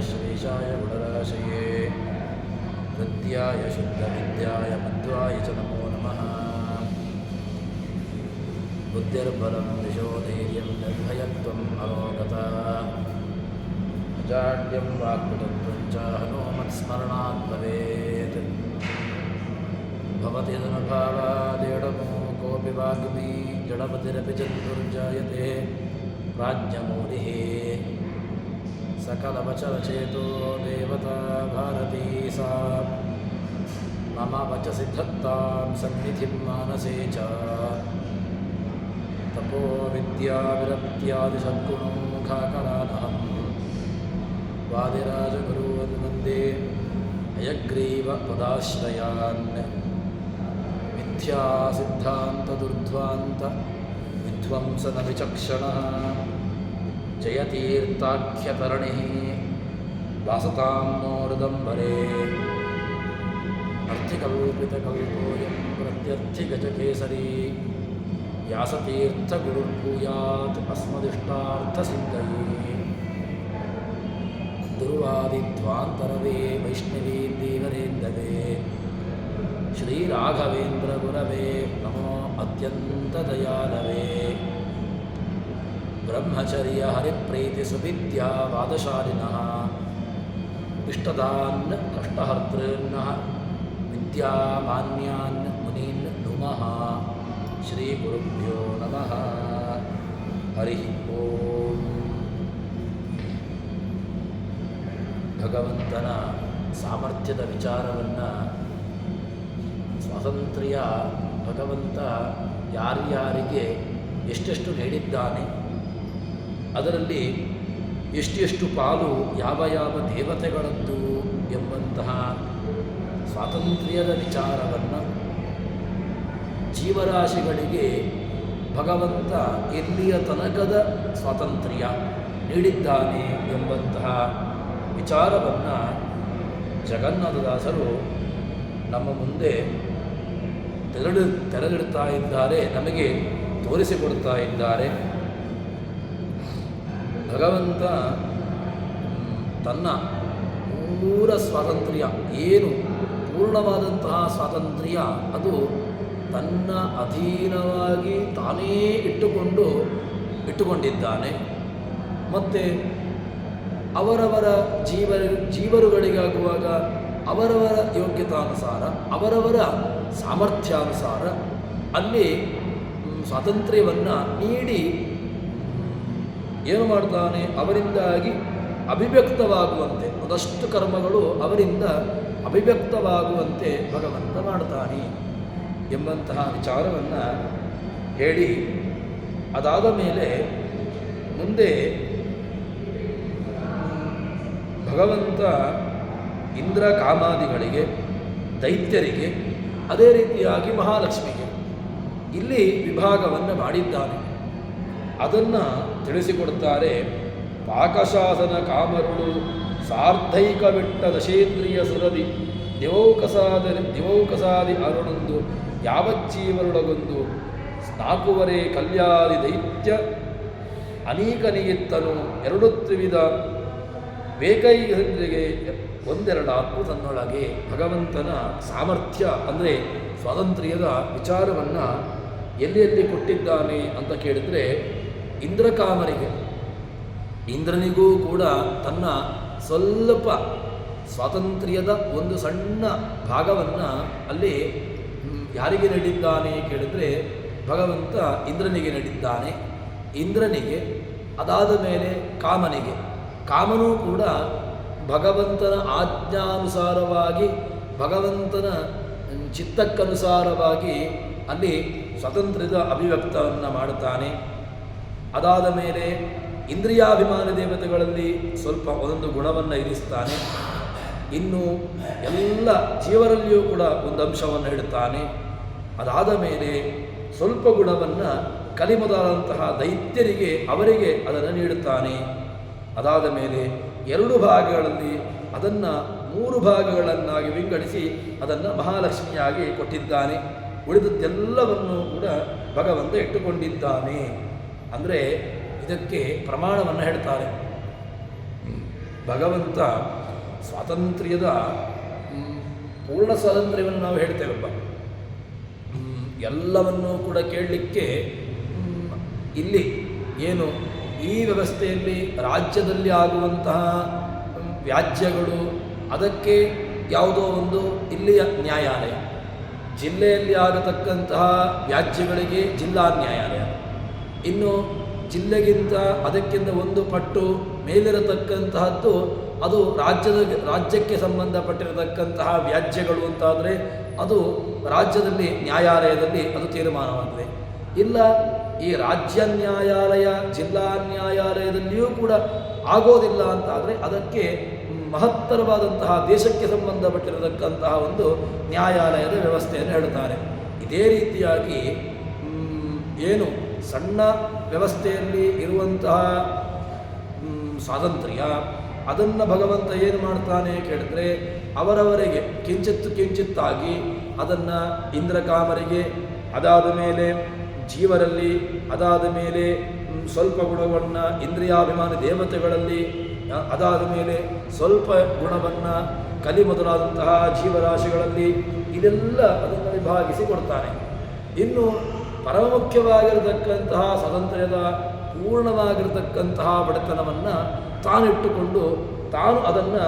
श्रीशाय गुणराशये हृद्याय शुद्धविद्याय मध्वाय च नमो नमः। बुद्धिर्बलं यशोधैर्यं निर्भयत्वम् अरोगता अजाड्यं वाक्पटुत्वं च हनुमत्स्मरणात् भवेत्। भवति तनुभवादेडमो कोऽपि वाग्मी जडपतिरपि जन्तुर्जायते प्राज्ञमूलिः सकलवचनचेतो देवता भारती सा मम वचसि धत्तां सन्निधिं मानसे च। तपो विद्याविरक्त्यादिसद्गुणोऽखाकरानहं वादिराजगुरून् वन्दे हयग्रीवपदाश्रयान्। मिथ्यासिद्धान्तदुर्ध्वान्त विध्वंसनविचक्षणः जयतीर्थाख्यतरणिः वासतां नो हृदम्बरे। अर्थिकल्पितकल्पोऽयं प्रत्यर्थिगजकेसरी व्यासतीर्थगुरुर्भूयात् अस्मदिष्टार्थसिद्धये। दुर्वादिध्वान्तरवे वैष्णवी दीवरेन्दवे श्रीराघवेन्द्रगुरवे नमो अत्यन्तदयालवे। ब्रह्मचर्य हरिप्रीतिसुविद्यावादशालिनः इष्टदान् कष्टहर्तॄन्नः विद्यामान्यान् मुनीन् नुमः। श्रीगुरुभ्यो नमः। हरिः ಓಂ। ಭಗವಂತನ ಸಾಮರ್ಥ್ಯದ ವಿಚಾರವನ್ನು ಸ್ವಾತಂತ್ರ್ಯ ಭಗವಂತ ಯಾರ್ಯಾರಿಗೆ ಎಷ್ಟೆಷ್ಟು ನೀಡಿದ್ದಾನೆ, ಅದರಲ್ಲಿ ಎಷ್ಟೆಷ್ಟು ಪಾಲು ಯಾವ ಯಾವ ದೇವತೆಗಳದ್ದು ಎಂಬಂತಹ ಸ್ವಾತಂತ್ರ್ಯದ ವಿಚಾರವನ್ನು ಜೀವರಾಶಿಗಳಿಗೆ ಭಗವಂತ ಎಲ್ಲಿಯ ತನಕದ ಸ್ವಾತಂತ್ರ್ಯ ನೀಡಿದ್ದಾನೆ ಎಂಬಂತಹ ವಿಚಾರವನ್ನು ಜಗನ್ನಾಥದಾಸರು ನಮ್ಮ ಮುಂದೆ ತೆರೆದಿಡ್ತಾ ಇದ್ದಾರೆ, ನಮಗೆ ತೋರಿಸಿಕೊಡ್ತಾ ಇದ್ದಾರೆ. ಭಗವಂತ ತನ್ನ ಪೂರ ಸ್ವಾತಂತ್ರ್ಯ ಏನು ಪೂರ್ಣವಾದಂತಹ ಸ್ವಾತಂತ್ರ್ಯ ಅದು ತನ್ನ ಅಧೀನವಾಗಿ ತಾನೇ ಇಟ್ಟುಕೊಂಡಿದ್ದಾನೆ. ಮತ್ತು ಅವರವರ ಜೀವರುಗಳಿಗಾಗುವಾಗ ಅವರವರ ಯೋಗ್ಯತಾನುಸಾರ ಅವರವರ ಸಾಮರ್ಥ್ಯಾನುಸಾರ ಅಲ್ಲಿ ಸ್ವಾತಂತ್ರ್ಯವನ್ನು ನೀಡಿ ಏನು ಮಾಡ್ತಾನೆ, ಅವರಿಂದಾಗಿ ಅಭಿವ್ಯಕ್ತವಾಗುವಂತೆ ಒಂದಷ್ಟು ಕರ್ಮಗಳು ಅವರಿಂದ ಅಭಿವ್ಯಕ್ತವಾಗುವಂತೆ ಭಗವಂತ ಮಾಡ್ತಾನೆ ಎಂಬಂತಹ ವಿಚಾರವನ್ನು ಹೇಳಿ, ಅದಾದ ಮೇಲೆ ಮುಂದೆ ಭಗವಂತ ಇಂದ್ರ ಕಾಮಾದಿಗಳಿಗೆ, ದೈತ್ಯರಿಗೆ, ಅದೇ ರೀತಿಯಾಗಿ ಮಹಾಲಕ್ಷ್ಮಿಗೆ ಇಲ್ಲಿ ವಿಭಾಗವನ್ನು ಮಾಡಿದ್ದಾನೆ. ಅದನ್ನು ತಿಳಿಸಿಕೊಡ್ತಾರೆ. ಪಾಕಶಾಸನ ಕಾಮರುಳು ಸಾರ್ಧೈಕ ಬಿಟ್ಟ ದಶೇಂದ್ರಿಯ ಸುರದಿ ದಿವೌಕಸಾದಿ ಅರುಣೊಂದು ಯಾವಜ್ಜೀವರುಳಗೊಂದು ನಾಲ್ಕುವರೆ ಕಲ್ಯಾದಿ ದೈತ್ಯ ಅನೀಕನಿಗಿತ್ತನು ಎರಡು ತ್ರಿವಿಧ ಬೇಕೈಗೆ ಒಂದೆರಡಾತ್ಮ ತನ್ನೊಳಗೆ. ಭಗವಂತನ ಸಾಮರ್ಥ್ಯ ಅಂದರೆ ಸ್ವಾತಂತ್ರ್ಯದ ವಿಚಾರವನ್ನು ಎಲ್ಲಿ ಕೊಟ್ಟಿದ್ದಾನೆ ಅಂತ ಕೇಳಿದರೆ, ಇಂದ್ರಕಾಮರಿಗೆ, ಇಂದ್ರನಿಗೂ ಕೂಡ ತನ್ನ ಸ್ವಲ್ಪ ಸ್ವಾತಂತ್ರ್ಯದ ಒಂದು ಸಣ್ಣ ಭಾಗವನ್ನು ಅಲ್ಲಿ ಯಾರಿಗೆ ನೀಡಿದ್ದಾನೆ ಕೇಳಿದರೆ ಭಗವಂತ ಇಂದ್ರನಿಗೆ ನೀಡಿದ್ದಾನೆ. ಇಂದ್ರನಿಗೆ, ಅದಾದ ಮೇಲೆ ಕಾಮನಿಗೆ, ಕಾಮನೂ ಕೂಡ ಭಗವಂತನ ಆಜ್ಞಾನುಸಾರವಾಗಿ ಭಗವಂತನ ಚಿತ್ತಕ್ಕನುಸಾರವಾಗಿ ಅಲ್ಲಿ ಸ್ವಾತಂತ್ರ್ಯದ ಅಭಿವ್ಯಕ್ತವನ್ನು ಮಾಡುತ್ತಾನೆ. ಅದಾದ ಮೇಲೆ ಇಂದ್ರಿಯಾಭಿಮಾನಿ ದೇವತೆಗಳಲ್ಲಿ ಸ್ವಲ್ಪ ಒಂದೊಂದು ಗುಣವನ್ನು ಇರಿಸ್ತಾನೆ. ಇನ್ನು ಎಲ್ಲ ಜೀವರಲ್ಲಿಯೂ ಕೂಡ ಒಂದು ಅಂಶವನ್ನು ಇಡುತ್ತಾನೆ. ಅದಾದ ಮೇಲೆ ಸ್ವಲ್ಪ ಗುಣವನ್ನು ಕಲಿ ಮೊದಲಾದಂತಹ ದೈತ್ಯರಿಗೆ ಅವರಿಗೆ ಅದನ್ನು ನೀಡುತ್ತಾನೆ. ಅದಾದ ಮೇಲೆ 2 ಭಾಗಗಳಲ್ಲಿ ಅದನ್ನು 3 ಭಾಗಗಳನ್ನಾಗಿ ವಿಂಗಡಿಸಿ ಅದನ್ನು ಮಹಾಲಕ್ಷ್ಮಿಯಾಗಿ ಕೊಟ್ಟಿದ್ದಾನೆ. ಉಳಿದದ್ದೆಲ್ಲವನ್ನು ಕೂಡ ಭಗವಂತ ಇಟ್ಟುಕೊಂಡಿದ್ದಾನೆ. ಅಂದರೆ ಇದಕ್ಕೆ ಪ್ರಮಾಣವನ್ನು ಹೇಳ್ತಾರೆ. ಭಗವಂತ ಸ್ವಾತಂತ್ರ್ಯದ ಪೂರ್ಣ ಸ್ವಾತಂತ್ರ್ಯವನ್ನು ನಾವು ಹೇಳ್ತೇವಪ್ಪ. ಎಲ್ಲವನ್ನೂ ಕೂಡ ಕೇಳಲಿಕ್ಕೆ ಇಲ್ಲಿ ಏನು ಈ ವ್ಯವಸ್ಥೆಯಲ್ಲಿ ರಾಜ್ಯದಲ್ಲಿ ಆಗುವಂತಹ ವ್ಯಾಜ್ಯಗಳು, ಅದಕ್ಕೆ ಯಾವುದೋ ಒಂದು ಇಲ್ಲಿಯ ನ್ಯಾಯಾಲಯ, ಜಿಲ್ಲೆಯಲ್ಲಿ ಆಗತಕ್ಕಂತಹ ವ್ಯಾಜ್ಯಗಳಿಗೆ ಜಿಲ್ಲಾ ನ್ಯಾಯಾಲಯ, ಇನ್ನು ಜಿಲ್ಲೆಗಿಂತ ಅದಕ್ಕಿಂತ ಒಂದು ಪಟ್ಟು ಮೇಲಿರತಕ್ಕಂತಹದ್ದು ಅದು ರಾಜ್ಯಕ್ಕೆ ಸಂಬಂಧಪಟ್ಟಿರತಕ್ಕಂತಹ ವ್ಯಾಜ್ಯಗಳು ಅಂತಾದರೆ ಅದು ರಾಜ್ಯದಲ್ಲಿ ನ್ಯಾಯಾಲಯದಲ್ಲಿ ಅದು ತೀರ್ಮಾನವಾಗಿದೆ. ಇಲ್ಲ ಈ ರಾಜ್ಯ ನ್ಯಾಯಾಲಯ ಜಿಲ್ಲಾ ನ್ಯಾಯಾಲಯದಲ್ಲಿಯೂ ಕೂಡ ಆಗೋದಿಲ್ಲ ಅಂತಾದರೆ ಅದಕ್ಕೆ ಮಹತ್ತರವಾದಂತಹ ದೇಶಕ್ಕೆ ಸಂಬಂಧಪಟ್ಟಿರತಕ್ಕಂತಹ ಒಂದು ನ್ಯಾಯಾಲಯದ ವ್ಯವಸ್ಥೆಯನ್ನು ಹೇಳುತ್ತಾರೆ. ಇದೇ ರೀತಿಯಾಗಿ ಏನು ಸಣ್ಣ ವ್ಯವಸ್ಥೆಯಲ್ಲಿ ಇರುವಂತಹ ಸ್ವಾತಂತ್ರ್ಯ, ಅದನ್ನು ಭಗವಂತ ಏನು ಮಾಡ್ತಾನೆ ಕೇಳಿದ್ರೆ ಅವರವರಿಗೆ ಕಿಂಚಿತ್ತಾಗಿ ಅದನ್ನು ಇಂದ್ರಕಾಮರಿಗೆ, ಅದಾದ ಮೇಲೆ ಜೀವರಲ್ಲಿ, ಅದಾದ ಮೇಲೆ ಸ್ವಲ್ಪ ಗುಣವನ್ನು ಇಂದ್ರಿಯಾಭಿಮಾನಿ ದೇವತೆಗಳಲ್ಲಿ, ಅದಾದ ಮೇಲೆ ಸ್ವಲ್ಪ ಗುಣವನ್ನು ಕಲಿ ಮೊದಲಾದಂತಹ ಜೀವರಾಶಿಗಳಲ್ಲಿ, ಇದೆಲ್ಲ ಅದನ್ನು ವಿಭಾಗಿಸಿ ಕೊಡ್ತಾನೆ. ಇನ್ನು ಪರಮ ಮುಖ್ಯವಾಗಿರತಕ್ಕಂತಹ ಸ್ವಾತಂತ್ರ್ಯದ ಪೂರ್ಣವಾಗಿರತಕ್ಕಂತಹ ಬಡತನವನ್ನು ತಾನಿಟ್ಟುಕೊಂಡು ತಾನು ಅದನ್ನು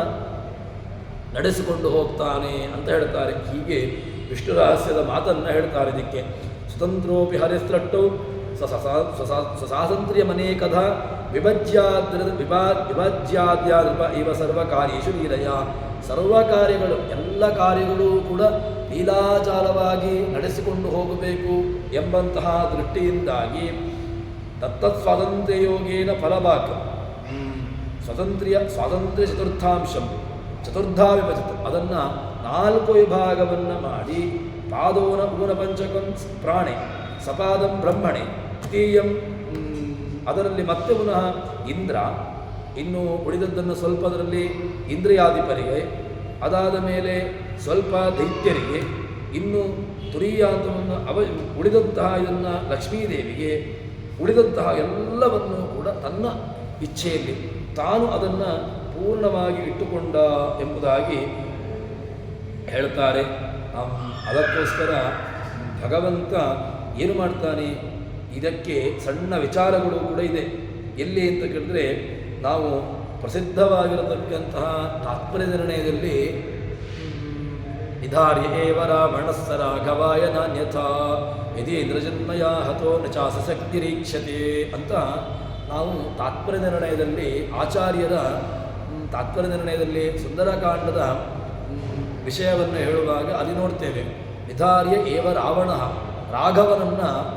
ನಡೆಸಿಕೊಂಡು ಹೋಗ್ತಾನೆ ಅಂತ ಹೇಳ್ತಾರೆ. ಹೀಗೆ ವಿಷ್ಣು ರಹಸ್ಯದ ಮಾತನ್ನು ಹೇಳ್ತಾರೆ. ಇದಕ್ಕೆ ಸ್ವತಂತ್ರೋಪಿ ಹರಿಸ್ರಟ್ಟು ಸ್ವಾತಂತ್ರ್ಯ ಮನೇಕಧ ವಿಭಜ್ಯಾದ್ಯ ಇವ ಸರ್ವಕಾರ್ಯೇಷು ಲೀಲೆಯ. ಸರ್ವ ಕಾರ್ಯಗಳು, ಎಲ್ಲ ಕಾರ್ಯಗಳು ಕೂಡ ಲೀಲಾಚಾರವಾಗಿ ನಡೆಸಿಕೊಂಡು ಹೋಗಬೇಕು ಎಂಬಂತಹ ದೃಷ್ಟಿಯಿಂದಾಗಿ ತತ್ತತ್ ಸ್ವಾತಂತ್ರ್ಯ ಯೋಗೇನ ಫಲಭಾಗ ಸ್ವಾತಂತ್ರ್ಯ ಚತುರ್ಥಾಂಶಂ ಚತುರ್ಧಾ ವಿಭಜಿತ, ಅದನ್ನು 4 ವಿಭಾಗವನ್ನು ಮಾಡಿ ಪಾದೋನ ಊನಪಂಚಕಂ ಪ್ರಾಣೆ ಸಪಾದಂ ಬ್ರಹ್ಮಣೆ ದ್ವಿತೀಯಂ, ಅದರಲ್ಲಿ ಮತ್ತೆ ಪುನಃ ಇಂದ್ರ, ಇನ್ನು ಉಳಿದದ್ದನ್ನು ಸ್ವಲ್ಪ ಅದರಲ್ಲಿ ಇಂದ್ರಿಯಾಧಿಪರಿಗೆ, ಅದಾದ ಮೇಲೆ ಸ್ವಲ್ಪ ದೈತ್ಯರಿಗೆ, ಇನ್ನು ತುರೀಯಾಂತವನ್ನು ಉಳಿದಂತಹ ಇದನ್ನು ಲಕ್ಷ್ಮೀದೇವಿಗೆ, ಉಳಿದಂತಹ ಎಲ್ಲವನ್ನೂ ಕೂಡ ತನ್ನ ಇಚ್ಛೆಯಲ್ಲಿ ತಾನು ಅದನ್ನು ಪೂರ್ಣವಾಗಿ ಇಟ್ಟುಕೊಂಡ ಎಂಬುದಾಗಿ ಹೇಳ್ತಾರೆ. ಅದಕ್ಕೋಸ್ಕರ ಭಗವಂತ ಏನು ಮಾಡ್ತಾನೆ, ಇದಕ್ಕೆ ಸಣ್ಣ ವಿಚಾರಗಳು ಕೂಡ ಇದೆ. ಎಲ್ಲಿ ಅಂತ ಕೇಳಿದ್ರೆ ನಾವು ಪ್ರಸಿದ್ಧವಾಗಿರತಕ್ಕಂತಹ ತಾತ್ಪರ್ಯ ನಿರ್ಣಯದಲ್ಲಿ ನಿಧಾರ್ಯ ಏವ ರಾವಣಸ್ಸ ರಾಘವಾಯ ನಾನ್ಯಥಾ ಯದೀಂದ್ರಜನ್ಮಯ ಹತೋ ನ ಚಾಸಕ್ತಿರೀಕ್ಷತೆ ಅಂತ ನಾವು ತಾತ್ಪರ್ಯ ನಿರ್ಣಯದಲ್ಲಿ ಆಚಾರ್ಯರ ತಾತ್ಪರ್ಯ ನಿರ್ಣಯದಲ್ಲಿ ಸುಂದರಕಾಂಡದ ವಿಷಯವನ್ನು ಹೇಳುವಾಗ ಅಲ್ಲಿ ನೋಡ್ತೇವೆ. ನಿಧಾರ್ಯ ಏವ ರಾವಣ,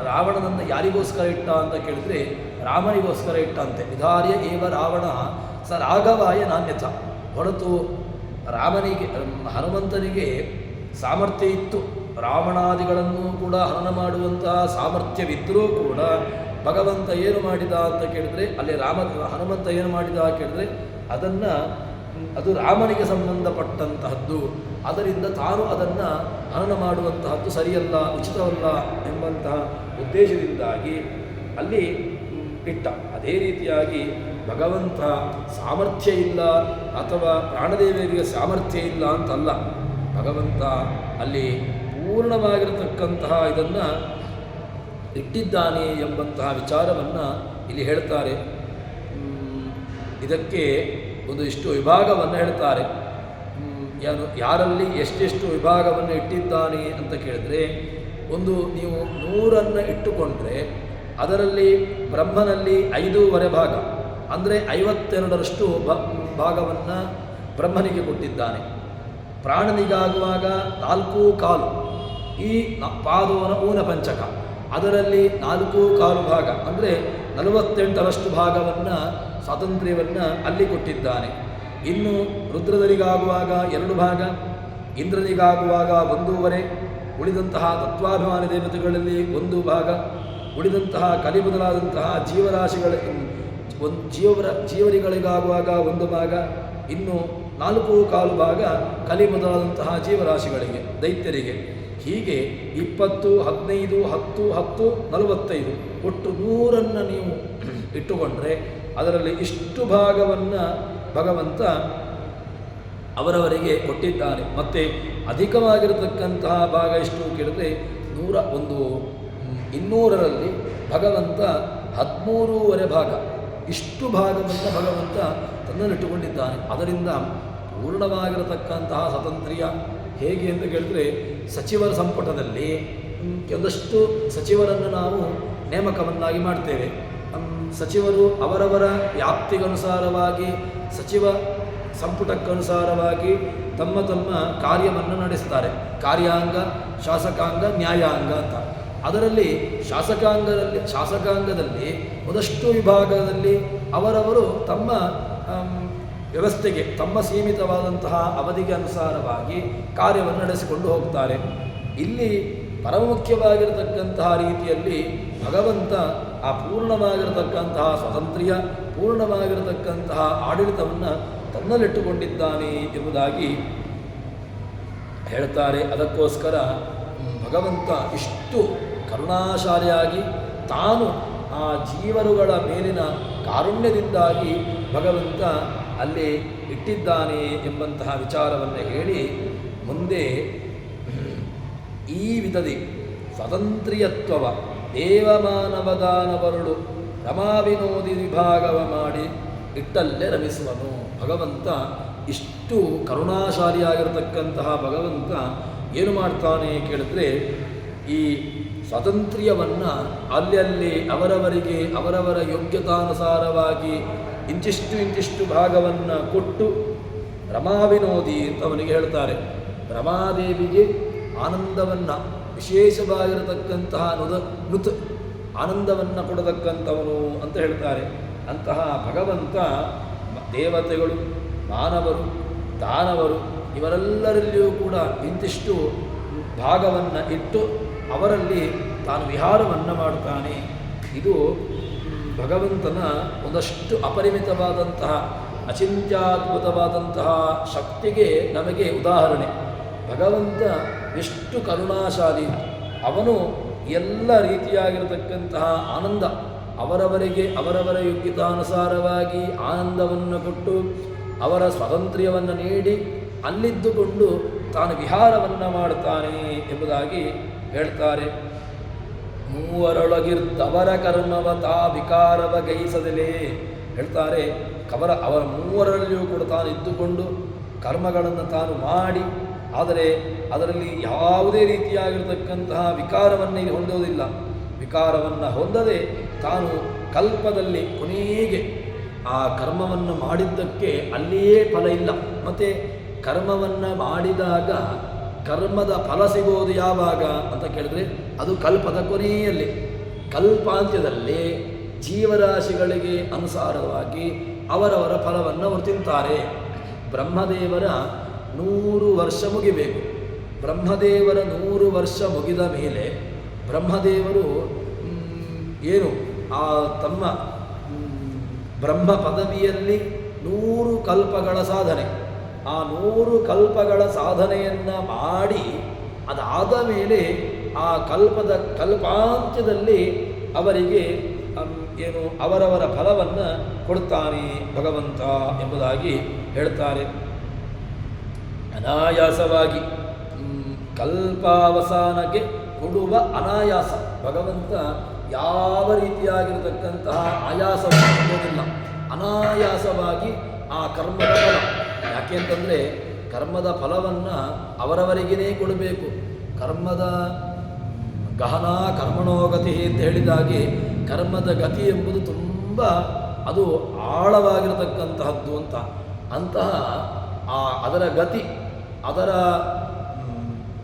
ರಾವಣನನ್ನು ಯಾರಿಗೋಸ್ಕರ ಇಟ್ಟ ಅಂತ ಕೇಳಿದರೆ ರಾಮನಿಗೋಸ್ಕರ ಇಟ್ಟಂತೆ. ನಿಧಾರ್ಯ ಏವ ರಾವಣ ಸ ರಾಘವಾಯ ನಾನ್ಯಥ, ಹೊರತು ರಾಮನಿಗೆ ಹನುಮಂತನಿಗೆ ಸಾಮರ್ಥ್ಯ ಇತ್ತು, ರಾವಣಾದಿಗಳನ್ನು ಕೂಡ ಹನನ ಮಾಡುವಂತಹ ಸಾಮರ್ಥ್ಯವಿದ್ದರೂ ಕೂಡ ಭಗವಂತ ಏನು ಮಾಡಿದ ಅಂತ ಕೇಳಿದರೆ ಅಲ್ಲಿ ಹನುಮಂತ ಏನು ಮಾಡಿದ ಕೇಳಿದರೆ ಅದು ರಾಮನಿಗೆ ಸಂಬಂಧಪಟ್ಟಂತಹದ್ದು, ಅದರಿಂದ ತಾನು ಅದನ್ನು ಹನನ ಮಾಡುವಂತಹದ್ದು ಸರಿಯಲ್ಲ, ಉಚಿತವಲ್ಲ ಎಂಬಂತಹ ಉದ್ದೇಶದಿಂದಾಗಿ ಅಲ್ಲಿ ಇಟ್ಟ. ಅದೇ ರೀತಿಯಾಗಿ ಭಗವಂತ ಸಾಮರ್ಥ್ಯ ಇಲ್ಲ ಅಥವಾ ಪ್ರಾಣದೇವಿಯರಿಗೆ ಸಾಮರ್ಥ್ಯ ಇಲ್ಲ ಅಂತಲ್ಲ, ಭಗವಂತ ಅಲ್ಲಿ ಪೂರ್ಣವಾಗಿರತಕ್ಕಂತಹ ಇದನ್ನು ಇಟ್ಟಿದ್ದಾನೆ ಎಂಬಂತಹ ವಿಚಾರವನ್ನು ಇಲ್ಲಿ ಹೇಳ್ತಾರೆ. ಇದಕ್ಕೆ ಒಂದಿಷ್ಟು ವಿಭಾಗವನ್ನು ಹೇಳ್ತಾರೆ. ಯಾರಲ್ಲಿ ಎಷ್ಟೆಷ್ಟು ವಿಭಾಗವನ್ನು ಇಟ್ಟಿದ್ದಾನೆ ಅಂತ ಕೇಳಿದ್ರೆ, ಒಂದು ನೀವು 100 ಇಟ್ಟುಕೊಂಡ್ರೆ ಅದರಲ್ಲಿ ಬ್ರಹ್ಮನಲ್ಲಿ 5.5 ಭಾಗ ಅಂದರೆ 52ರಷ್ಟು ಭಾಗವನ್ನು ಬ್ರಹ್ಮನಿಗೆ ಕೊಟ್ಟಿದ್ದಾನೆ. ಪ್ರಾಣನಿಗಾಗುವಾಗ 4.25 ಈ ಪಾದೋನ ಊನ ಪಂಚಕ, ಅದರಲ್ಲಿ 4.25 ಭಾಗ ಅಂದರೆ 48ರಷ್ಟು ಭಾಗವನ್ನು ಸ್ವಾತಂತ್ರ್ಯವನ್ನು ಅಲ್ಲಿ ಕೊಟ್ಟಿದ್ದಾನೆ. ಇನ್ನು ರುದ್ರದರಿಗಾಗುವಾಗ 2 ಭಾಗ, ಇಂದ್ರನಿಗಾಗುವಾಗ 1.5, ಉಳಿದಂತಹ ತತ್ವಾಭಿಮಾನಿ ದೇವತೆಗಳಲ್ಲಿ 1 ಭಾಗ, ಉಳಿದಂತಹ ಕಲಿ ಬದಲಾದಂತಹ ಜೀವರಾಶಿಗಳ ಜೀವರಿಗಳಿಗಾಗುವಾಗ 1 ಭಾಗ, ಇನ್ನು 4.25 ಭಾಗ ಕಲಿ ಮೊದಲಾದಂತಹ ಜೀವರಾಶಿಗಳಿಗೆ, ದೈತ್ಯರಿಗೆ. ಹೀಗೆ 20, 15, 10, 10, 45 ಒಟ್ಟು 100 ನೀವು ಇಟ್ಟುಕೊಂಡ್ರೆ ಅದರಲ್ಲಿ ಇಷ್ಟು ಭಾಗವನ್ನು ಭಗವಂತ ಅವರವರಿಗೆ ಕೊಟ್ಟಿದ್ದಾನೆ. ಮತ್ತು ಅಧಿಕವಾಗಿರತಕ್ಕಂತಹ ಭಾಗ ಎಷ್ಟು ಕೇಳಿದ್ರೆ 200ರಲ್ಲಿ ಭಗವಂತ 13.5 ಭಾಗ, ಇಷ್ಟು ಭಾಗವನ್ನು ಭಗವಂತ ತನ್ನಲ್ಲಿಟ್ಟುಕೊಂಡಿದ್ದಾನೆ. ಅದರಿಂದ ಪೂರ್ಣವಾಗಿರತಕ್ಕಂತಹ ಸ್ವಾತಂತ್ರ್ಯ ಹೇಗೆ ಅಂತ ಕೇಳಿದ್ರೆ, ಸಚಿವರ ಸಂಪುಟದಲ್ಲಿ ಒಂದಷ್ಟು ಸಚಿವರನ್ನು ನಾವು ನೇಮಕವನ್ನಾಗಿ ಮಾಡ್ತೇವೆ. ಸಚಿವರು ಅವರವರ ವ್ಯಾಪ್ತಿಗನುಸಾರವಾಗಿ ಸಚಿವ ಸಂಪುಟಕ್ಕನುಸಾರವಾಗಿ ತಮ್ಮ ತಮ್ಮ ಕಾರ್ಯವನ್ನು ನಡೆಸ್ತಾರೆ. ಕಾರ್ಯಾಂಗ, ಶಾಸಕಾಂಗ, ನ್ಯಾಯಾಂಗ ಅಂತ. ಅದರಲ್ಲಿ ಶಾಸಕಾಂಗದಲ್ಲಿ ಒಂದಷ್ಟು ವಿಭಾಗದಲ್ಲಿ ಅವರವರು ತಮ್ಮ ವ್ಯವಸ್ಥೆಗೆ, ತಮ್ಮ ಸೀಮಿತವಾದಂತಹ ಅವಧಿಗೆ ಅನುಸಾರವಾಗಿ ಕಾರ್ಯವನ್ನು ನಡೆಸಿಕೊಂಡು ಹೋಗ್ತಾರೆ. ಇಲ್ಲಿ ಪರಮ ಮುಖ್ಯವಾಗಿರತಕ್ಕಂತಹ ರೀತಿಯಲ್ಲಿ ಭಗವಂತ ಆ ಪೂರ್ಣವಾಗಿರತಕ್ಕಂತಹ ಸ್ವಾತಂತ್ರ್ಯ, ಪೂರ್ಣವಾಗಿರತಕ್ಕಂತಹ ಆಡಳಿತವನ್ನು ತನ್ನಲ್ಲಿಟ್ಟುಕೊಂಡಿದ್ದಾನೆ ಎಂಬುದಾಗಿ ಹೇಳ್ತಾರೆ. ಅದಕ್ಕೋಸ್ಕರ ಭಗವಂತ ಇಷ್ಟು ಕರುಣಾಶಾಲಿಯಾಗಿ ತಾನು ಆ ಜೀವರುಗಳ ಮೇಲಿನ ಕಾರುಣ್ಯದಿಂದಾಗಿ ಭಗವಂತ ಅಲ್ಲಿ ಇಟ್ಟಿದ್ದಾನೆ ಎಂಬಂತಹ ವಿಚಾರವನ್ನು ಹೇಳಿ ಮುಂದೆ ಈ ವಿಧದಿ ಸ್ವಾತಂತ್ರ್ಯತ್ವವ ದೇವಮಾನವದಾನವರುಳು ರಮಾವಿನೋದಿ ವಿಭಾಗವ ಮಾಡಿ ಇಟ್ಟಲ್ಲೇ ರಮಿಸುವನು. ಭಗವಂತ ಇಷ್ಟು ಕರುಣಾಶಾಲಿಯಾಗಿರತಕ್ಕಂತಹ ಭಗವಂತ ಏನು ಮಾಡ್ತಾನೆ ಕೇಳಿದ್ರೆ, ಈ ಸ್ವಾತಂತ್ರ್ಯವನ್ನು ಅಲ್ಲಿ ಅವರವರಿಗೆ ಅವರವರ ಯೋಗ್ಯತಾನುಸಾರವಾಗಿ ಇಂತಿಷ್ಟು ಭಾಗವನ್ನು ಕೊಟ್ಟು ರಮಾವಿನೋದಿ ಅಂತ ಅವನಿಗೆ ಹೇಳ್ತಾರೆ. ರಮಾದೇವಿಗೆ ಆನಂದವನ್ನು, ವಿಶೇಷವಾಗಿರತಕ್ಕಂತಹ ನುತ್ ಆನಂದವನ್ನು ಕೊಡತಕ್ಕಂಥವನು ಅಂತ ಹೇಳ್ತಾರೆ. ಅಂತಹ ಭಗವಂತ ದೇವತೆಗಳು, ಮಾನವರು, ದಾನವರು ಇವರೆಲ್ಲರಲ್ಲಿಯೂ ಕೂಡ ಇಂತಿಷ್ಟು ಭಾಗವನ್ನು ಇಟ್ಟು ಅವರಲ್ಲಿ ತಾನು ವಿಹಾರವನ್ನು ಮಾಡುತ್ತಾನೆ. ಇದು ಭಗವಂತನ ಒಂದಷ್ಟು ಅಪರಿಮಿತವಾದಂತಹ ಅಚಿಂತ್ಯಾದ್ಭುತವಾದಂತಹ ಶಕ್ತಿಗೆ ನಮಗೆ ಉದಾಹರಣೆ. ಭಗವಂತ ಎಷ್ಟು ಕರುಣಾಶಾಲಿ, ಅವನು ಎಲ್ಲ ರೀತಿಯಾಗಿರತಕ್ಕಂತಹ ಆನಂದ ಅವರವರಿಗೆ ಅವರವರ ಯೋಗ್ಯತಾನುಸಾರವಾಗಿ ಆನಂದವನ್ನು ಕೊಟ್ಟು ಅವರ ಸ್ವಾತಂತ್ರ್ಯವನ್ನು ನೀಡಿ ಅಲ್ಲಿದ್ದುಕೊಂಡು ತಾನು ವಿಹಾರವನ್ನು ಮಾಡುತ್ತಾನೆ ಎಂಬುದಾಗಿ ಹೇಳ್ತಾರೆ. ಮೂವರೊಳಗಿರ್ದವರ ಕರ್ಮವ ತಾ ವಿಕಾರವ ಗೈಸದಲೇ ಹೇಳ್ತಾರೆ. ಅವರ ಮೂವರಲ್ಲಿಯೂ ಕೂಡ ತಾನು ಇದ್ದುಕೊಂಡು ಕರ್ಮಗಳನ್ನು ತಾನು ಮಾಡಿ, ಆದರೆ ಅದರಲ್ಲಿ ಯಾವುದೇ ರೀತಿಯಾಗಿರತಕ್ಕಂತಹ ವಿಕಾರವನ್ನು ಇಲ್ಲಿ ಹೊಂದೋದಿಲ್ಲ. ವಿಕಾರವನ್ನು ಹೊಂದದೆ ತಾನು ಕಲ್ಪದಲ್ಲಿ ಕೊನೆಗೆ ಆ ಕರ್ಮವನ್ನು ಮಾಡಿದ್ದಕ್ಕೆ ಅಲ್ಲಿಯೇ ಫಲ ಇಲ್ಲ. ಮತ್ತು ಕರ್ಮವನ್ನು ಮಾಡಿದಾಗ ಕರ್ಮದ ಫಲ ಸಿಗೋದು ಯಾವಾಗ ಅಂತ ಕೇಳಿದ್ರೆ ಅದು ಕಲ್ಪದ ಕೊನೆಯಲ್ಲಿ. ಕಲ್ಪಾಂತ್ಯದಲ್ಲಿ ಜೀವರಾಶಿಗಳಿಗೆ ಅನುಸಾರವಾಗಿ ಅವರವರ ಫಲವನ್ನು ಅವರು ತಿಂತಾರೆ. ಬ್ರಹ್ಮದೇವರ 100 ವರ್ಷ ಮುಗಿಬೇಕು. ಬ್ರಹ್ಮದೇವರ 100 ವರ್ಷ ಮುಗಿದ ಮೇಲೆ ಬ್ರಹ್ಮದೇವರು ಏನು ಆ ತಮ್ಮ ಬ್ರಹ್ಮ ಪದವಿಯಲ್ಲಿ 100 ಕಲ್ಪಗಳ ಸಾಧನೆ, ಆ 100 ಕಲ್ಪಗಳ ಸಾಧನೆಯನ್ನು ಮಾಡಿ ಅದಾದ ಮೇಲೆ ಆ ಕಲ್ಪಾಂತ್ಯದಲ್ಲಿ ಅವರಿಗೆ ಏನು ಅವರವರ ಫಲವನ್ನು ಕೊಡ್ತಾನೆ ಭಗವಂತ ಎಂಬುದಾಗಿ ಹೇಳ್ತಾರೆ. ಅನಾಯಾಸವಾಗಿ ಕಲ್ಪಾವಸಾನಕ್ಕೆ ಕೊಡುವ ಅನಾಯಾಸ. ಭಗವಂತ ಯಾವ ರೀತಿಯಾಗಿರತಕ್ಕಂತಹ ಆಯಾಸವನ್ನು ಕೊಡೋದಿಲ್ಲ. ಅನಾಯಾಸವಾಗಿ ಆ ಕರ್ಮದ ಫಲ. ಯಾಕೆಂತಂದರೆ ಕರ್ಮದ ಫಲವನ್ನು ಅವರವರಿಗೇ ಕೊಡಬೇಕು. ಕರ್ಮದ ಗಹನ ಕರ್ಮಣೋಗತಿ ಅಂತ ಹೇಳಿದಾಗೆ ಕರ್ಮದ ಗತಿ ಎಂಬುದು ತುಂಬ ಅದು ಆಳವಾಗಿರತಕ್ಕಂತಹದ್ದು ಅಂತ. ಅಂತಹ ಅದರ ಗತಿ, ಅದರ